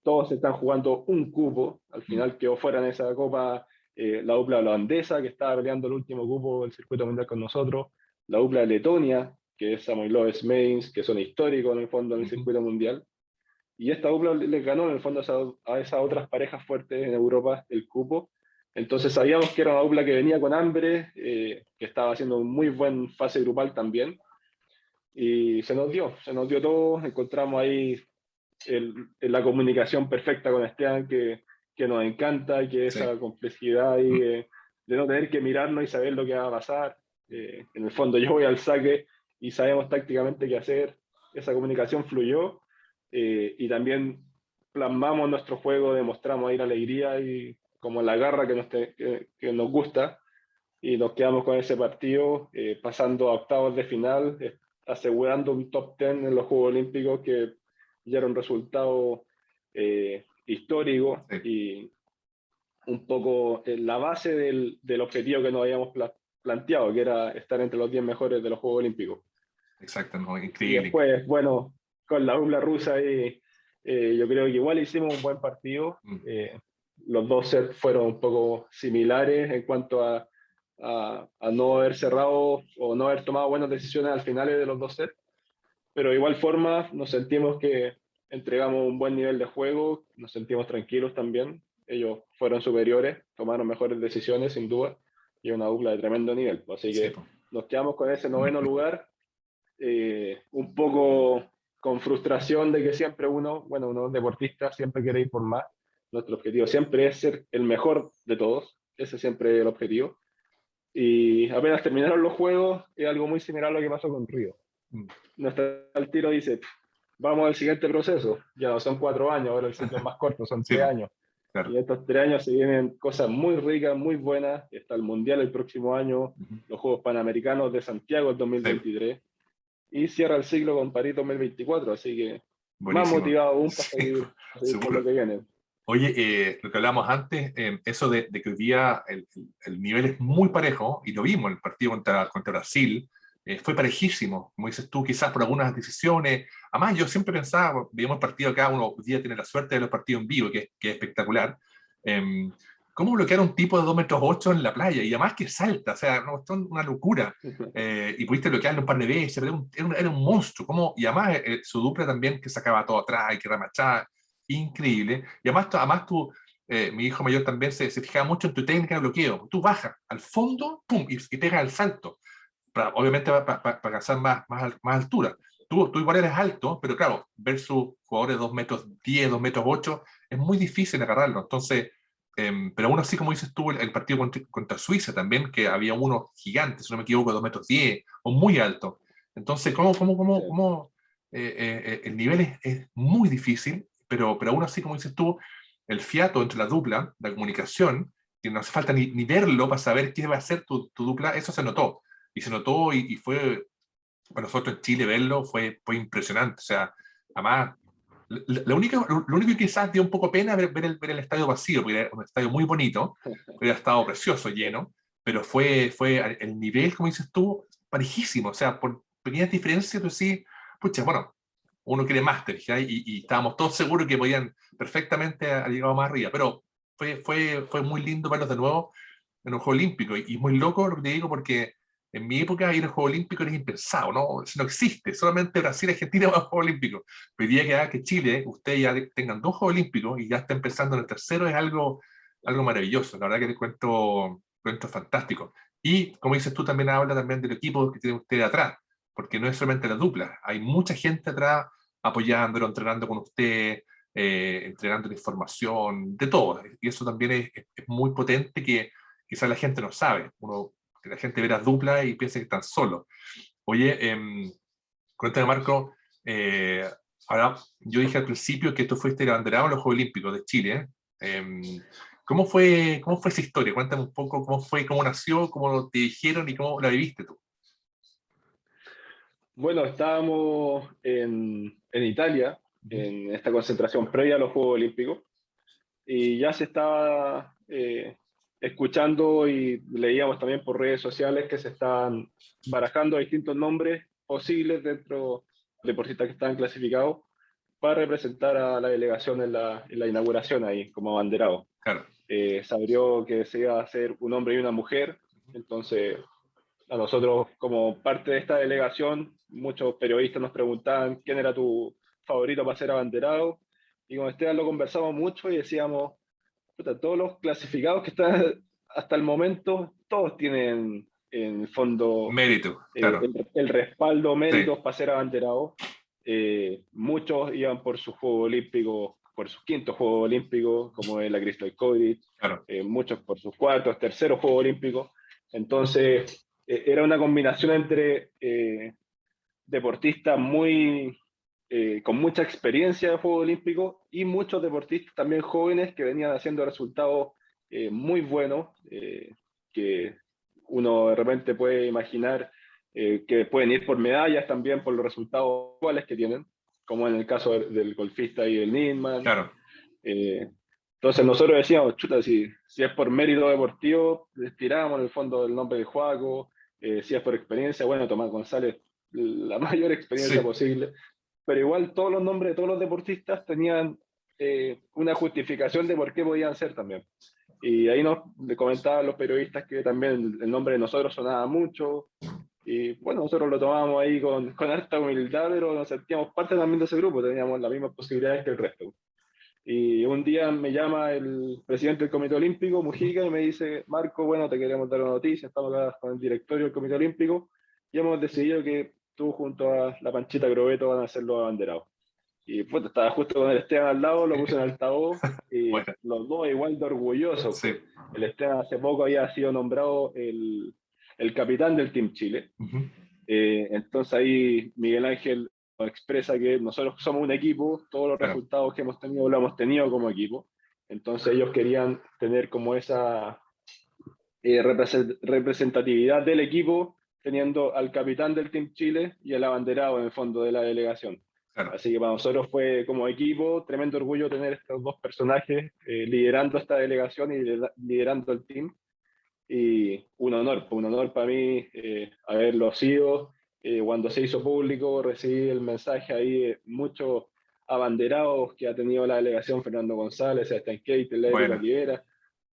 Todos están jugando un cupo. Al final quedó fuera en esa Copa la dupla holandesa, que estaba peleando el último cupo del circuito mundial con nosotros. La dupla de Letonia, que es Samoilov Smeins, que son históricos en el fondo en el circuito mundial. Y esta dupla les ganó en el fondo a esas otras parejas fuertes en Europa el cupo. Entonces sabíamos que era una dupla que venía con hambre, que estaba haciendo un muy buen fase grupal también. Y se nos dio todo. Encontramos ahí la comunicación perfecta con Esteban, que nos encanta, que esa complejidad y, de no tener que mirarnos y saber lo que va a pasar. En el fondo yo voy al saque y sabemos tácticamente qué hacer. Esa comunicación fluyó, y también plasmamos nuestro juego, demostramos ahí la alegría y como la garra que nos gusta, y nos quedamos con ese partido, pasando a octavos de final, asegurando un top 10 en los Juegos Olímpicos, que ya era un resultado histórico y un poco la base del objetivo que nos habíamos planteado, que era estar entre los 10 mejores de los Juegos Olímpicos. Exacto, no, increíble. Y después, bueno, con la dupla rusa ahí, yo creo que igual hicimos un buen partido. Los dos sets fueron un poco similares en cuanto a no haber cerrado o no haber tomado buenas decisiones al final de los 2 sets, pero de igual forma nos sentimos que entregamos un buen nivel de juego, nos sentimos tranquilos también. Ellos fueron superiores, tomaron mejores decisiones sin duda, y una dupla de tremendo nivel. Así que nos quedamos con ese 9º lugar, un poco con frustración de que siempre uno deportista siempre quiere ir por más. Nuestro objetivo siempre es ser el mejor de todos, ese siempre es el objetivo. Y apenas terminaron los juegos, es algo muy similar a lo que pasó con Río. Mm. Nuestro al tiro dice, vamos al siguiente proceso, ya no son 4 años, ahora el ciclo es más corto, son Sí, 3 años. claro. Y estos 3 años se vienen cosas muy ricas, muy buenas. Está el Mundial el próximo año, los Juegos Panamericanos de Santiago el 2023, y cierra el ciclo con París 2024, así que más Buenísimo. motivado aún para Sí, seguir con seguro. lo que viene. Oye, lo que hablábamos antes, eso de que hoy día el nivel es muy parejo, y lo vimos en el partido contra Brasil, fue parejísimo, como dices tú, quizás por algunas decisiones. Además, yo siempre pensaba, veíamos el partido acá, uno hoy día tiene la suerte de los partidos en vivo, que es espectacular. ¿Cómo bloquear a un tipo de 2,8 m en la playa? Y además que salta, o sea, no, esto es una locura. Y pudiste bloquearlo un par de veces, pero era un monstruo. ¿Cómo? Y además su dupla también, que sacaba todo atrás y que remachaba, increíble. Y además tú, mi hijo mayor también se fijaba mucho en tu técnica de bloqueo. Tú bajas al fondo, pum, y pegas el salto, obviamente para alcanzar más altura. Tú igual eres alto, pero claro, versus jugadores de 2,10 m, 2,8 m, es muy difícil agarrarlo. Entonces, pero aún así, como dices tú, el partido contra Suiza también, que había uno gigante, si no me equivoco, 2,10 m, o muy alto. Entonces, el nivel es muy difícil, pero aún así, como dices tú, el fiato entre la dupla, la comunicación, que no hace falta ni verlo para saber qué va a ser tu dupla, eso se notó. Y se notó y fue, para nosotros en Chile verlo fue impresionante. O sea, además, lo único que quizás dio un poco pena ver el estadio vacío, porque era un estadio muy bonito, hubiera estado precioso, lleno, pero fue el nivel, como dices tú, parejísimo. O sea, por pequeñas diferencias, tú sí, pucha, bueno, uno quiere más, te dije, y estábamos todos seguros que podían perfectamente haber llegado más arriba, pero fue muy lindo verlos de nuevo en un Juego Olímpico, y muy loco lo que te digo, porque en mi época ir al Juego Olímpico era impensado, ¿no? Eso no existe, solamente Brasil y Argentina van a Juego Olímpico. Pero el día que Chile, ustedes ya tengan 2 Juegos Olímpicos y ya está empezando en el tercero, es algo maravilloso, la verdad que te cuento fantástico. Y como dices tú, también habla también del equipo que tiene usted atrás, porque no es solamente la dupla, hay mucha gente atrás apoyándolo, entrenando con usted, entregando información, de todo. Y eso también es muy potente, que quizás la gente no sabe. Que la gente ve las duplas y piensa que están solos. Oye, cuéntame, Marco, ahora yo dije al principio que tú fuiste el abanderado en los Juegos Olímpicos de Chile. ¿Cómo fue esa historia? Cuéntame un poco cómo fue, cómo nació, cómo te dijeron y cómo la viviste tú. Bueno, estábamos en Italia, en esta concentración previa a los Juegos Olímpicos, y ya se estaba escuchando y leíamos también por redes sociales que se estaban barajando distintos nombres posibles dentro de deportistas que estaban clasificados para representar a la delegación en la inauguración ahí como abanderado. Claro. Se abrió que se iba a hacer un hombre y una mujer, entonces a nosotros como parte de esta delegación, muchos periodistas nos preguntaban quién era tu favorito para ser abanderado, y con Esteban lo conversamos mucho y decíamos, puta, todos los clasificados que están hasta el momento, todos tienen en el fondo Mérito, claro. el respaldo, Sí, méritos para ser abanderados. Muchos iban por su juego olímpico, por sus quintos Juegos Olímpicos, como es la Kristol Kovic, claro. muchos por sus cuartos, terceros Juegos Olímpicos. Entonces, era una combinación entre deportistas con mucha experiencia de Juegos Olímpicos y muchos deportistas también jóvenes que venían haciendo resultados muy buenos, que uno de repente puede imaginar que pueden ir por medallas también por los resultados actuales que tienen, como en el caso del golfista y el Nilman. Claro. Entonces nosotros decíamos, chuta, si es por mérito deportivo, les tiramos en el fondo del nombre de Joaco. Si es por experiencia, bueno, Tomás González, la mayor experiencia Sí, posible, pero igual todos los nombres de todos los deportistas tenían una justificación de por qué podían ser también. Y ahí nos comentaban los periodistas que también el nombre de nosotros sonaba mucho, y bueno, nosotros lo tomábamos ahí con harta humildad, pero nos sentíamos parte también de ese grupo, teníamos las mismas posibilidades que el resto. Y un día me llama el presidente del Comité Olímpico, Mujica, y me dice, Marco, bueno, te queremos dar una noticia, estamos acá con el directorio del Comité Olímpico y hemos decidido que tú junto a la Panchita Grobeto van a ser los abanderados. Y pues estaba justo con el Esteban al lado, lo puse en altavoz, y Bueno, los dos igual de orgullosos. sí. Pues. El Esteban hace poco había sido nombrado el capitán del Team Chile. Ujú. Entonces ahí Miguel Ángel nos expresa que nosotros somos un equipo, todos los Claro, resultados que hemos tenido lo hemos tenido como equipo. Entonces ellos querían tener como esa representatividad del equipo, teniendo al capitán del Team Chile y el abanderado en el fondo de la delegación. claro. Así que para nosotros fue como equipo tremendo orgullo tener estos dos personajes liderando esta delegación y liderando el team. Y un honor para mí haberlo sido. Cuando se hizo público, recibí el mensaje ahí de muchos abanderados que ha tenido la delegación, Fernando González, Sebastián Keitel, Eric Bueno, Olivera,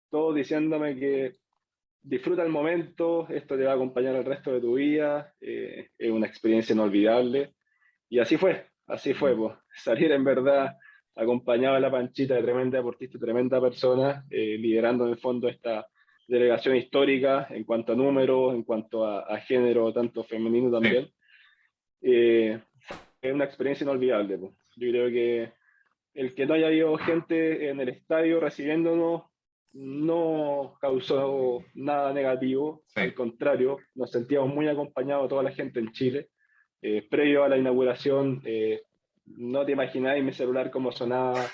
todos diciéndome que disfruta el momento, esto te va a acompañar el resto de tu vida, es una experiencia inolvidable. Y así fue, pues. Salir en verdad acompañado de la Panchita, de tremenda deportista, tremenda persona, liderando en el fondo esta delegación histórica en cuanto a números, en cuanto a género, tanto femenino sí, también. Es una experiencia inolvidable, pues. Yo creo que el que no haya habido gente en el estadio recibiéndonos no causó nada negativo, sí, al contrario, nos sentíamos muy acompañados toda la gente en Chile. Previo a la inauguración, no te imagináis mi celular cómo sonaba,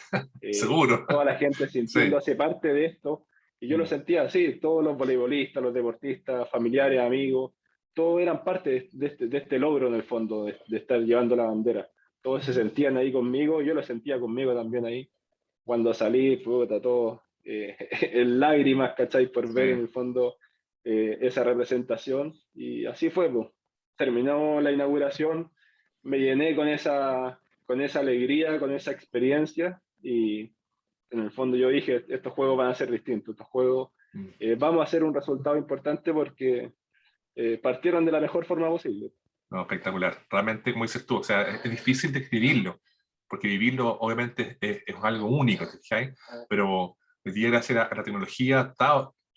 seguro. toda la gente Sí. sintiéndose parte de esto, y yo lo sentía así, todos los voleibolistas, los deportistas, familiares, amigos, todos eran parte de este logro en el fondo, de estar llevando la bandera. Todos se sentían ahí conmigo, yo lo sentía conmigo también ahí. Cuando salí, puta, todo en lágrimas, ¿cachai? Por Sí. ver en el fondo esa representación. Y así fue, pues. Terminó la inauguración, me llené con esa alegría, con esa experiencia y en el fondo yo dije, estos juegos van a ser distintos, estos juegos Mm. vamos a hacer un resultado importante porque partieron de la mejor forma posible. No, espectacular. Realmente, como dices tú, o sea, es difícil describirlo, porque vivirlo obviamente es algo único, ¿sí? Pero hoy día, gracias a la tecnología,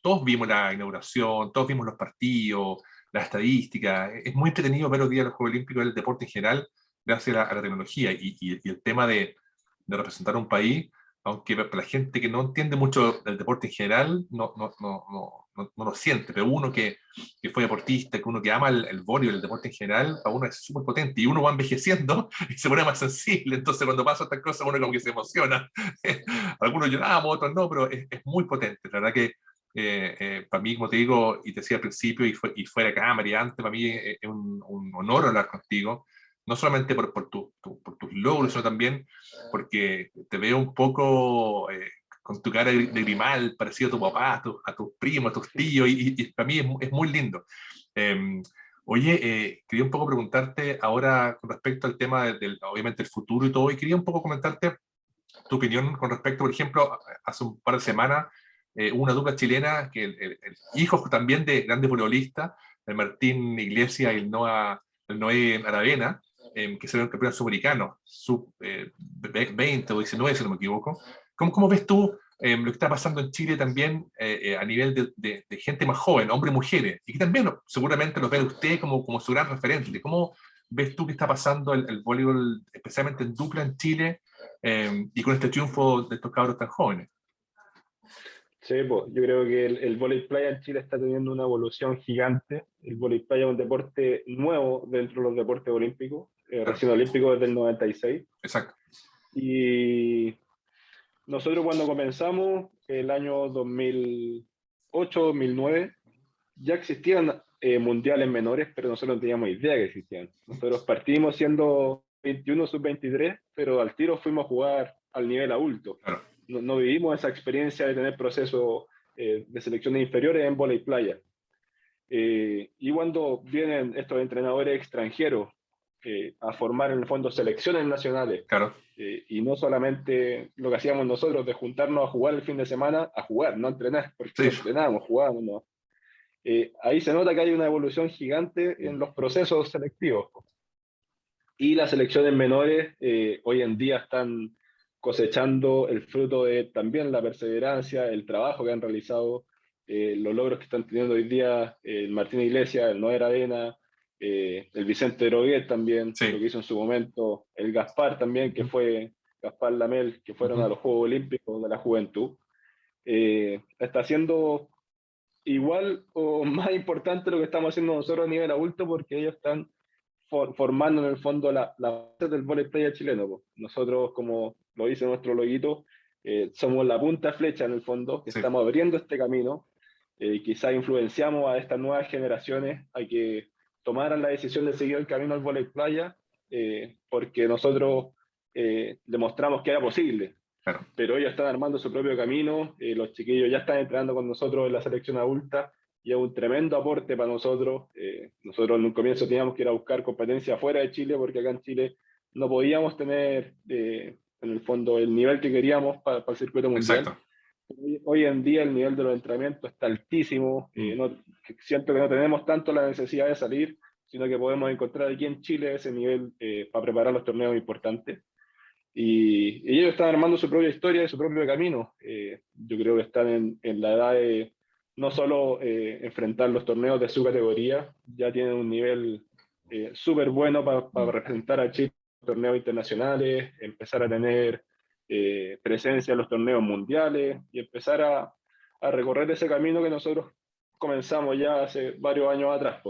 todos vimos la inauguración, todos vimos los partidos, las estadísticas. Es muy entretenido ver hoy día los Juegos Olímpicos, el deporte en general, gracias a la tecnología y el tema de representar un país, aunque para la gente que no entiende mucho del deporte en general, no lo siente, pero uno que fue deportista, que uno que ama el voleibol, el deporte en general, para uno es súper potente y uno va envejeciendo y se pone más sensible, entonces cuando pasa estas cosas uno como que se emociona. Algunos lloramos, otros no, pero es muy potente, la verdad que para mí, como te digo, y te decía al principio, y fuera de cámara y antes, para mí es un honor hablar contigo, no solamente por tus logros, sino también porque te veo un poco con tu cara de grimal, parecido a tu papá, a tus primos, a tus tíos, y para mí es muy lindo. Eh, Oye, quería un poco preguntarte ahora con respecto al tema obviamente, el futuro y todo, y quería un poco comentarte tu opinión con respecto, por ejemplo, hace un par de semanas, hubo una dupla chilena, que el hijo también de grandes voleibolistas, el Martín Iglesias y el Noé Aravena, que se campeones sudamericanos, sub 20 o 19, si no me equivoco. ¿Cómo ves tú lo que está pasando en Chile también a nivel de gente más joven, hombres y mujeres? Y que también seguramente lo ve usted como su gran referente. ¿Cómo ves tú que está pasando el voleibol, especialmente en dupla en Chile, y con este triunfo de estos cabros tan jóvenes? Sí, pues, yo creo que el vóley playa en Chile está teniendo una evolución gigante. El vóley playa es un deporte nuevo dentro de los deportes olímpicos, Claro, recién olímpico desde el 96. exacto. Y nosotros cuando comenzamos, el año 2008-2009, ya existían mundiales menores, pero nosotros no teníamos idea que existían. Nosotros partimos siendo 21 sub-23, pero al tiro fuimos a jugar al nivel adulto. Claro. No vivimos esa experiencia de tener procesos de selecciones inferiores en vóley playa. Y cuando vienen estos entrenadores extranjeros a formar en el fondo selecciones nacionales, Claro. y no solamente lo que hacíamos nosotros de juntarnos a jugar el fin de semana, a jugar, no a entrenar, porque Sí. no entrenábamos, jugábamos, no. Ahí se nota que hay una evolución gigante en los procesos selectivos. Y las selecciones menores hoy en día están cosechando el fruto de también la perseverancia, el trabajo que han realizado, los logros que están teniendo hoy día el Martín Iglesias, el Noé Aravena, el Vicente Droguet también, Sí. lo que hizo en su momento, el Gaspar también, que fue Gaspar Lamel, que fueron a los Juegos Olímpicos de la Juventud. Está haciendo igual o más importante lo que estamos haciendo nosotros a nivel adulto, porque ellos están formando en el fondo la base del vóley playa chileno. Po. Nosotros, como lo dice nuestro loguito, somos la punta flecha en el fondo, que Sí. estamos abriendo este camino. Quizá influenciamos a estas nuevas generaciones a que tomaran la decisión de seguir el camino al vóley playa, porque nosotros demostramos que era posible. Claro. Pero ellos están armando su propio camino, los chiquillos ya están entrenando con nosotros en la selección adulta, y es un tremendo aporte para nosotros. Nosotros en un comienzo teníamos que ir a buscar competencia fuera de Chile, porque acá en Chile no podíamos tener, en el fondo, el nivel que queríamos para el circuito mundial. Exacto. Hoy en día el nivel de los entrenamientos está altísimo. Siento que no tenemos tanto la necesidad de salir, sino que podemos encontrar aquí en Chile ese nivel para preparar los torneos importantes. Y ellos están armando su propia historia y su propio camino. Yo creo que están en la edad de no solo enfrentar los torneos de su categoría, ya tienen un nivel súper bueno para representar a Chile en torneos internacionales, empezar a tener presencia en los torneos mundiales y empezar a recorrer ese camino que nosotros comenzamos ya hace varios años atrás.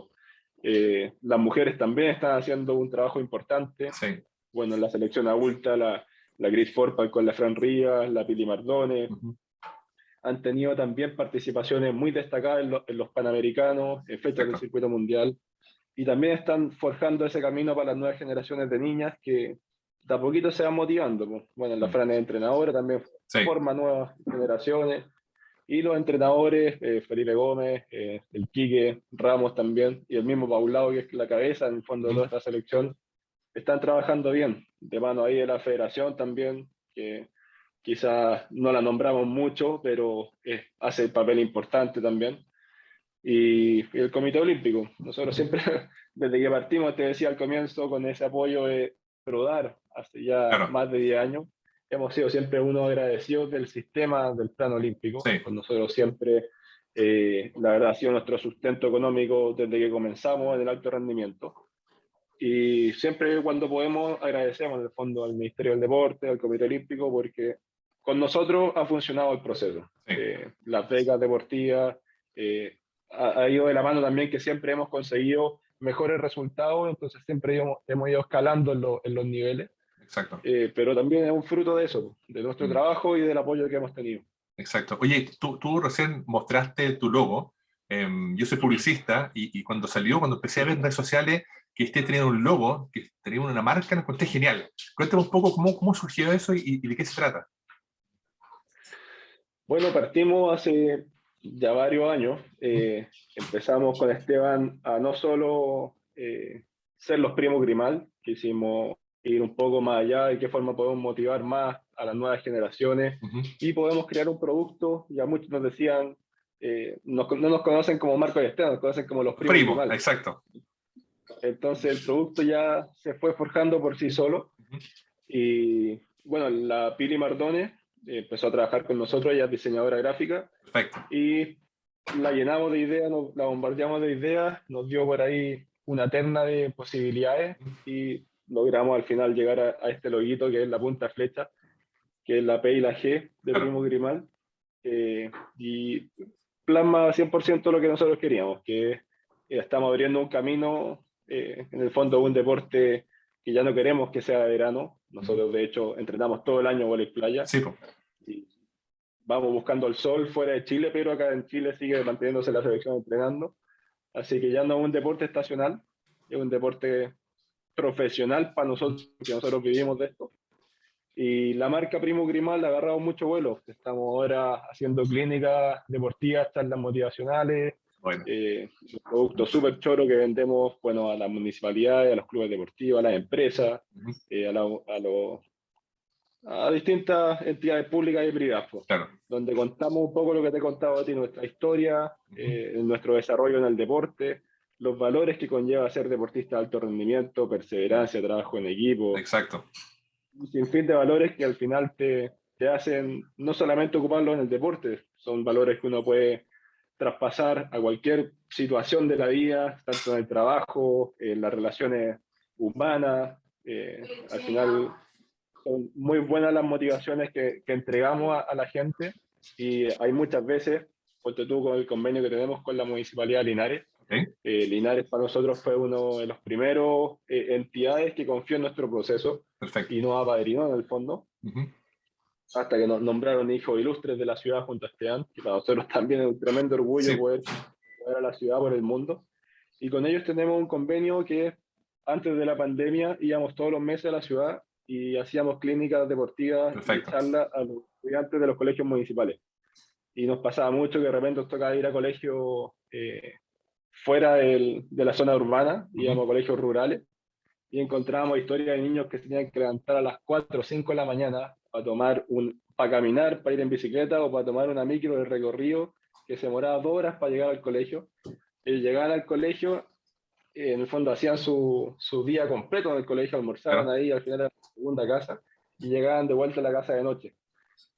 Las mujeres también están haciendo un trabajo importante. Sí. Bueno, en la selección adulta, la Gris Forpal con la Fran Rivas, la Pili Mardones, han tenido también participaciones muy destacadas en los Panamericanos, en fechas del circuito mundial, y también están forjando ese camino para las nuevas generaciones de niñas que de a poquito se van motivando. Bueno, la Fran es entrenadora, también forma nuevas generaciones, y los entrenadores, Felipe Gómez, el Quique Ramos también, y el mismo Paulao, que es la cabeza en el fondo de toda esta selección, están trabajando bien, de mano ahí de la federación también, que quizás no la nombramos mucho, pero hace el papel importante también. Y el Comité Olímpico, nosotros siempre, desde que partimos, te decía al comienzo, con ese apoyo de Prodar, hace ya más de 10 años, hemos sido siempre unos agradecidos del sistema del plan olímpico. Sí. Con nosotros siempre, la verdad, ha sido nuestro sustento económico desde que comenzamos en el alto rendimiento. Y siempre cuando podemos agradecemos en el fondo al Ministerio del Deporte, al Comité Olímpico, porque con nosotros ha funcionado el proceso. Sí. Las becas deportivas, ha ido de la mano también que siempre hemos conseguido mejores resultados, entonces siempre hemos ido escalando en los niveles. Exacto. Pero también es un fruto de eso, de nuestro trabajo y del apoyo que hemos tenido. Exacto. Oye, tú recién mostraste tu logo. Yo soy publicista y cuando empecé a ver en redes sociales que tenía un logo, que tenía una marca, lo encontré genial. Cuéntame un poco cómo surgió eso y de qué se trata. Bueno, partimos hace ya varios años. Empezamos con Esteban a no solo ser los primos Grimal, quisimos ir un poco más allá, de qué forma podemos motivar más a las nuevas generaciones y podemos crear un producto. Ya muchos nos decían, no nos conocen como Marco y Esteban, nos conocen como los primos Grimal. Exacto. Entonces el producto ya se fue forjando por sí solo. Y bueno, la Pili Mardones empezó a trabajar con nosotros, ella es diseñadora gráfica. Perfecto. Y la llenamos de ideas, la bombardeamos de ideas, nos dio por ahí una terna de posibilidades y logramos al final llegar a este loguito que es la punta flecha, que es la P y la G de Primo Grimal, y plasma 100% lo que nosotros queríamos, que estamos abriendo un camino, en el fondo un deporte que ya no queremos que sea de verano. Nosotros de hecho entrenamos todo el año vóley playa. Sí, y vamos buscando el sol fuera de Chile, pero acá en Chile sigue manteniéndose la selección entrenando. Así que ya no es un deporte estacional, es un deporte profesional para nosotros, que nosotros vivimos de esto. Y la marca Primo Grimal ha agarrado mucho vuelo. Estamos ahora haciendo clínicas deportivas, charlas motivacionales, bueno. Un producto súper choro que vendemos, bueno, a las municipalidades, a los clubes deportivos, a las empresas, a distintas entidades públicas y privadas, claro. Donde contamos un poco lo que te he contado a ti, nuestra historia, nuestro desarrollo en el deporte, los valores que conlleva ser deportista de alto rendimiento, perseverancia, trabajo en equipo. Exacto. Un sinfín de valores que al final te hacen no solamente ocuparlo en el deporte, son valores que uno puede traspasar a cualquier situación de la vida, tanto en el trabajo, en las relaciones humanas. Al final son muy buenas las motivaciones que entregamos a la gente, y hay muchas veces, ponte tú con el convenio que tenemos con la Municipalidad de Linares. ¿Ok? Linares para nosotros fue uno de los primeros entidades que confió en nuestro proceso Perfecto. y nos apadrinó en el fondo, Ujú. hasta que nos nombraron hijos ilustres de la ciudad junto a Esteban, que para nosotros también es un tremendo orgullo Sí, poder llevar a la ciudad por el mundo. Y con ellos tenemos un convenio que antes de la pandemia íbamos todos los meses a la ciudad y hacíamos clínicas deportivas y perfecto. charlas a los estudiantes de los colegios municipales. Y nos pasaba mucho que de repente nos tocaba ir a colegios fuera de la zona urbana, Ujú. íbamos a colegios rurales, y encontrábamos historias de niños que se tenían que levantar a las 4 o 5 de la mañana para caminar, para ir en bicicleta o para tomar una micro de recorrido que se demoraba 2 horas para llegar al colegio. Y llegaban al colegio, en el fondo hacían su día completo en el colegio, almorzaban Claro. ahí, al final era la segunda casa, y llegaban de vuelta a la casa de noche.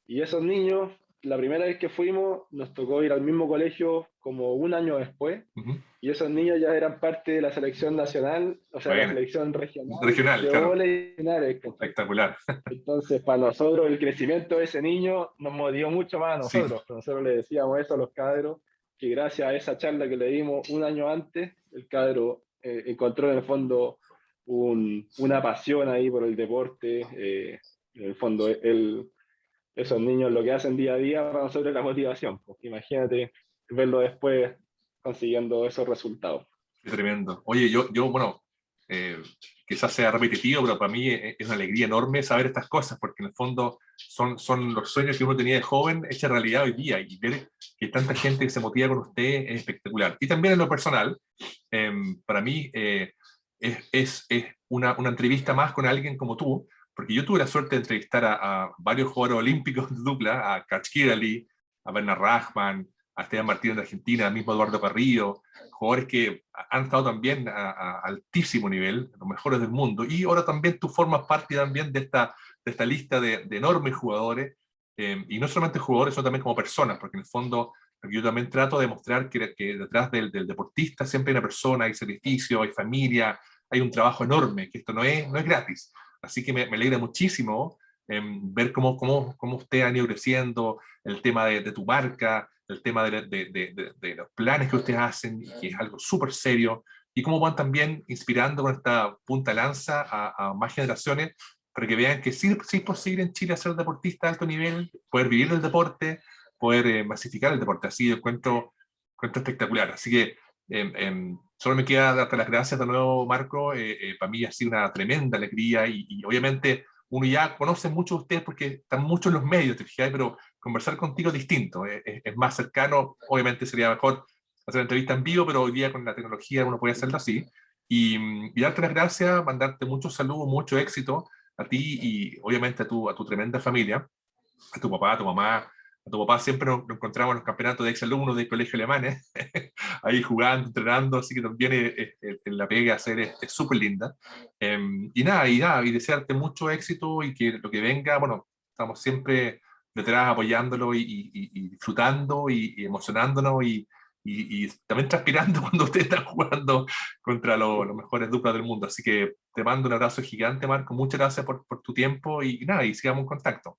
Y esos niños, la primera vez que fuimos, nos tocó ir al mismo colegio como un año después, Ujú. y esos niños ya eran parte de la selección nacional, o sea, la Bueno, selección regional regional, de claro. vóley Linares, ¿cachai? Espectacular. Entonces, para nosotros, el crecimiento de ese niño nos motivó mucho más a Sí, nosotros. Nosotros le decíamos eso a los cabros, que gracias a esa charla que le dimos un año antes, el cabro encontró en el fondo una pasión ahí por el deporte. En el fondo, esos niños lo que hacen día a día para nosotros es la motivación. Porque imagínate verlo después consiguiendo esos resultados. qué tremendo. Oye, bueno, eh, quizás sea repetitivo, pero para mí es una alegría enorme saber estas cosas, porque en el fondo son los sueños que uno tenía de joven hechos realidad hoy día, y ver que hay tanta gente que se motiva con usted es espectacular. Y también en lo personal, para mí es una entrevista más con alguien como tú, porque yo tuve la suerte de entrevistar a varios jugadores olímpicos de dupla, a Kachkirali, a Bernard Rachman, a Esteban Martínez de Argentina, al mismo Eduardo Carrillo, jugadores que han estado también a altísimo nivel, los mejores del mundo, y ahora también tú formas parte también de esta lista de enormes jugadores, y no solamente jugadores, sino también como personas, porque en el fondo yo también trato de mostrar que detrás del deportista siempre hay una persona, hay sacrificio, hay familia, hay un trabajo enorme, que esto no es gratis. Así que me alegra muchísimo ver cómo usted ha ido creciendo, el tema de tu marca, el tema de los planes que ustedes hacen, que es algo súper serio, y cómo van también inspirando con esta punta de lanza a más generaciones para que vean que sí es posible en Chile ser deportista de alto nivel, poder vivir del deporte, poder masificar el deporte. Así yo encuentro espectacular. Así que solo me queda darte las gracias de nuevo, Marco. Para mí ha sido una tremenda alegría y obviamente uno ya conoce mucho de ustedes porque están mucho en los medios, te fijas, pero conversar contigo es distinto, es más cercano. Obviamente sería mejor hacer una entrevista en vivo, pero hoy día con la tecnología uno puede hacerlo así. Y darte las gracias, mandarte muchos saludos, mucho éxito a ti y obviamente a tu tremenda familia, a tu papá, a tu mamá. A tu papá siempre nos encontramos en los campeonatos de exalumnos del colegio alemanes, ahí jugando, entrenando, así que también la pega a hacer es súper linda. Y desearte mucho éxito y que lo que venga, bueno, estamos siempre detrás apoyándolo y disfrutando y emocionándonos y también transpirando cuando usted está jugando contra los mejores duplas del mundo. Así que te mando un abrazo gigante, Marco. Muchas gracias por tu tiempo y sigamos en contacto.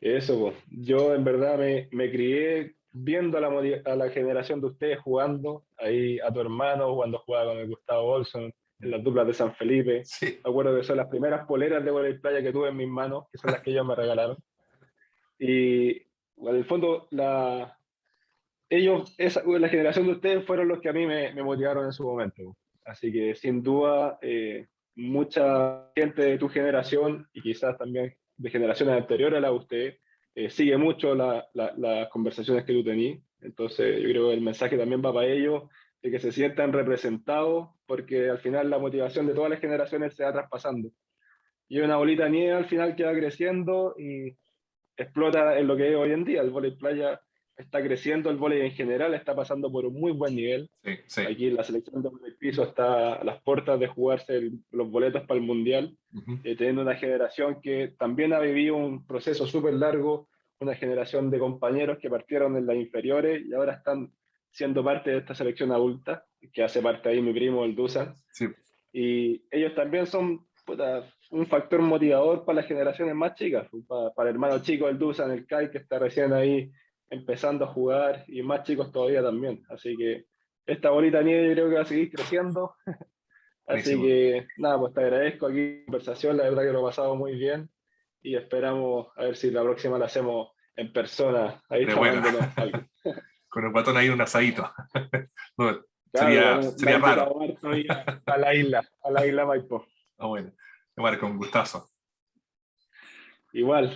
Eso, pues. Yo en verdad me crié viendo a la generación de ustedes jugando, ahí a tu hermano cuando jugaba con el Gustavo Olson, en las duplas de San Felipe. Sí, Me acuerdo que son las primeras poleras de voleibol playa que tuve en mis manos, que son las que ellos me regalaron. Y en el fondo, la generación de ustedes fueron los que a mí me motivaron en su momento. Así que sin duda, mucha gente de tu generación y quizás también de generaciones anteriores a la de ustedes, sigue mucho las conversaciones que tú tenías. Entonces yo creo que el mensaje también va para ellos, de que se sientan representados, porque al final la motivación de todas las generaciones se va traspasando. Y una bolita de nieve al final que va creciendo y explota en lo que es hoy en día. El vóley playa está creciendo, el vóley en general está pasando por un muy buen nivel. sí, sí. Aquí la selección de vóley piso está a las puertas de jugarse los boletos para el Mundial, Ujú. teniendo una generación que también ha vivido un proceso súper largo, una generación de compañeros que partieron en las inferiores y ahora están siendo parte de esta selección adulta, que hace parte ahí mi primo, el Dusan. Sí. Y ellos también son puta, un factor motivador para las generaciones más chicas, para el hermano chico del Dusan, el Kai, que está recién ahí empezando a jugar, y más chicos todavía también. Así que esta bolita de nieve yo creo que va a seguir creciendo. Así Buenísimo. que nada, pues te agradezco aquí la conversación, la verdad que lo he pasado muy bien y esperamos a ver si la próxima la hacemos en persona, ahí De buena. tomándonos algo. Con el guatón ahí en un asadito. No, Claro, me ha sería raro. invitado Marto ahí a la isla Maipo. Ah, bueno. Marco, un gustazo. Igual.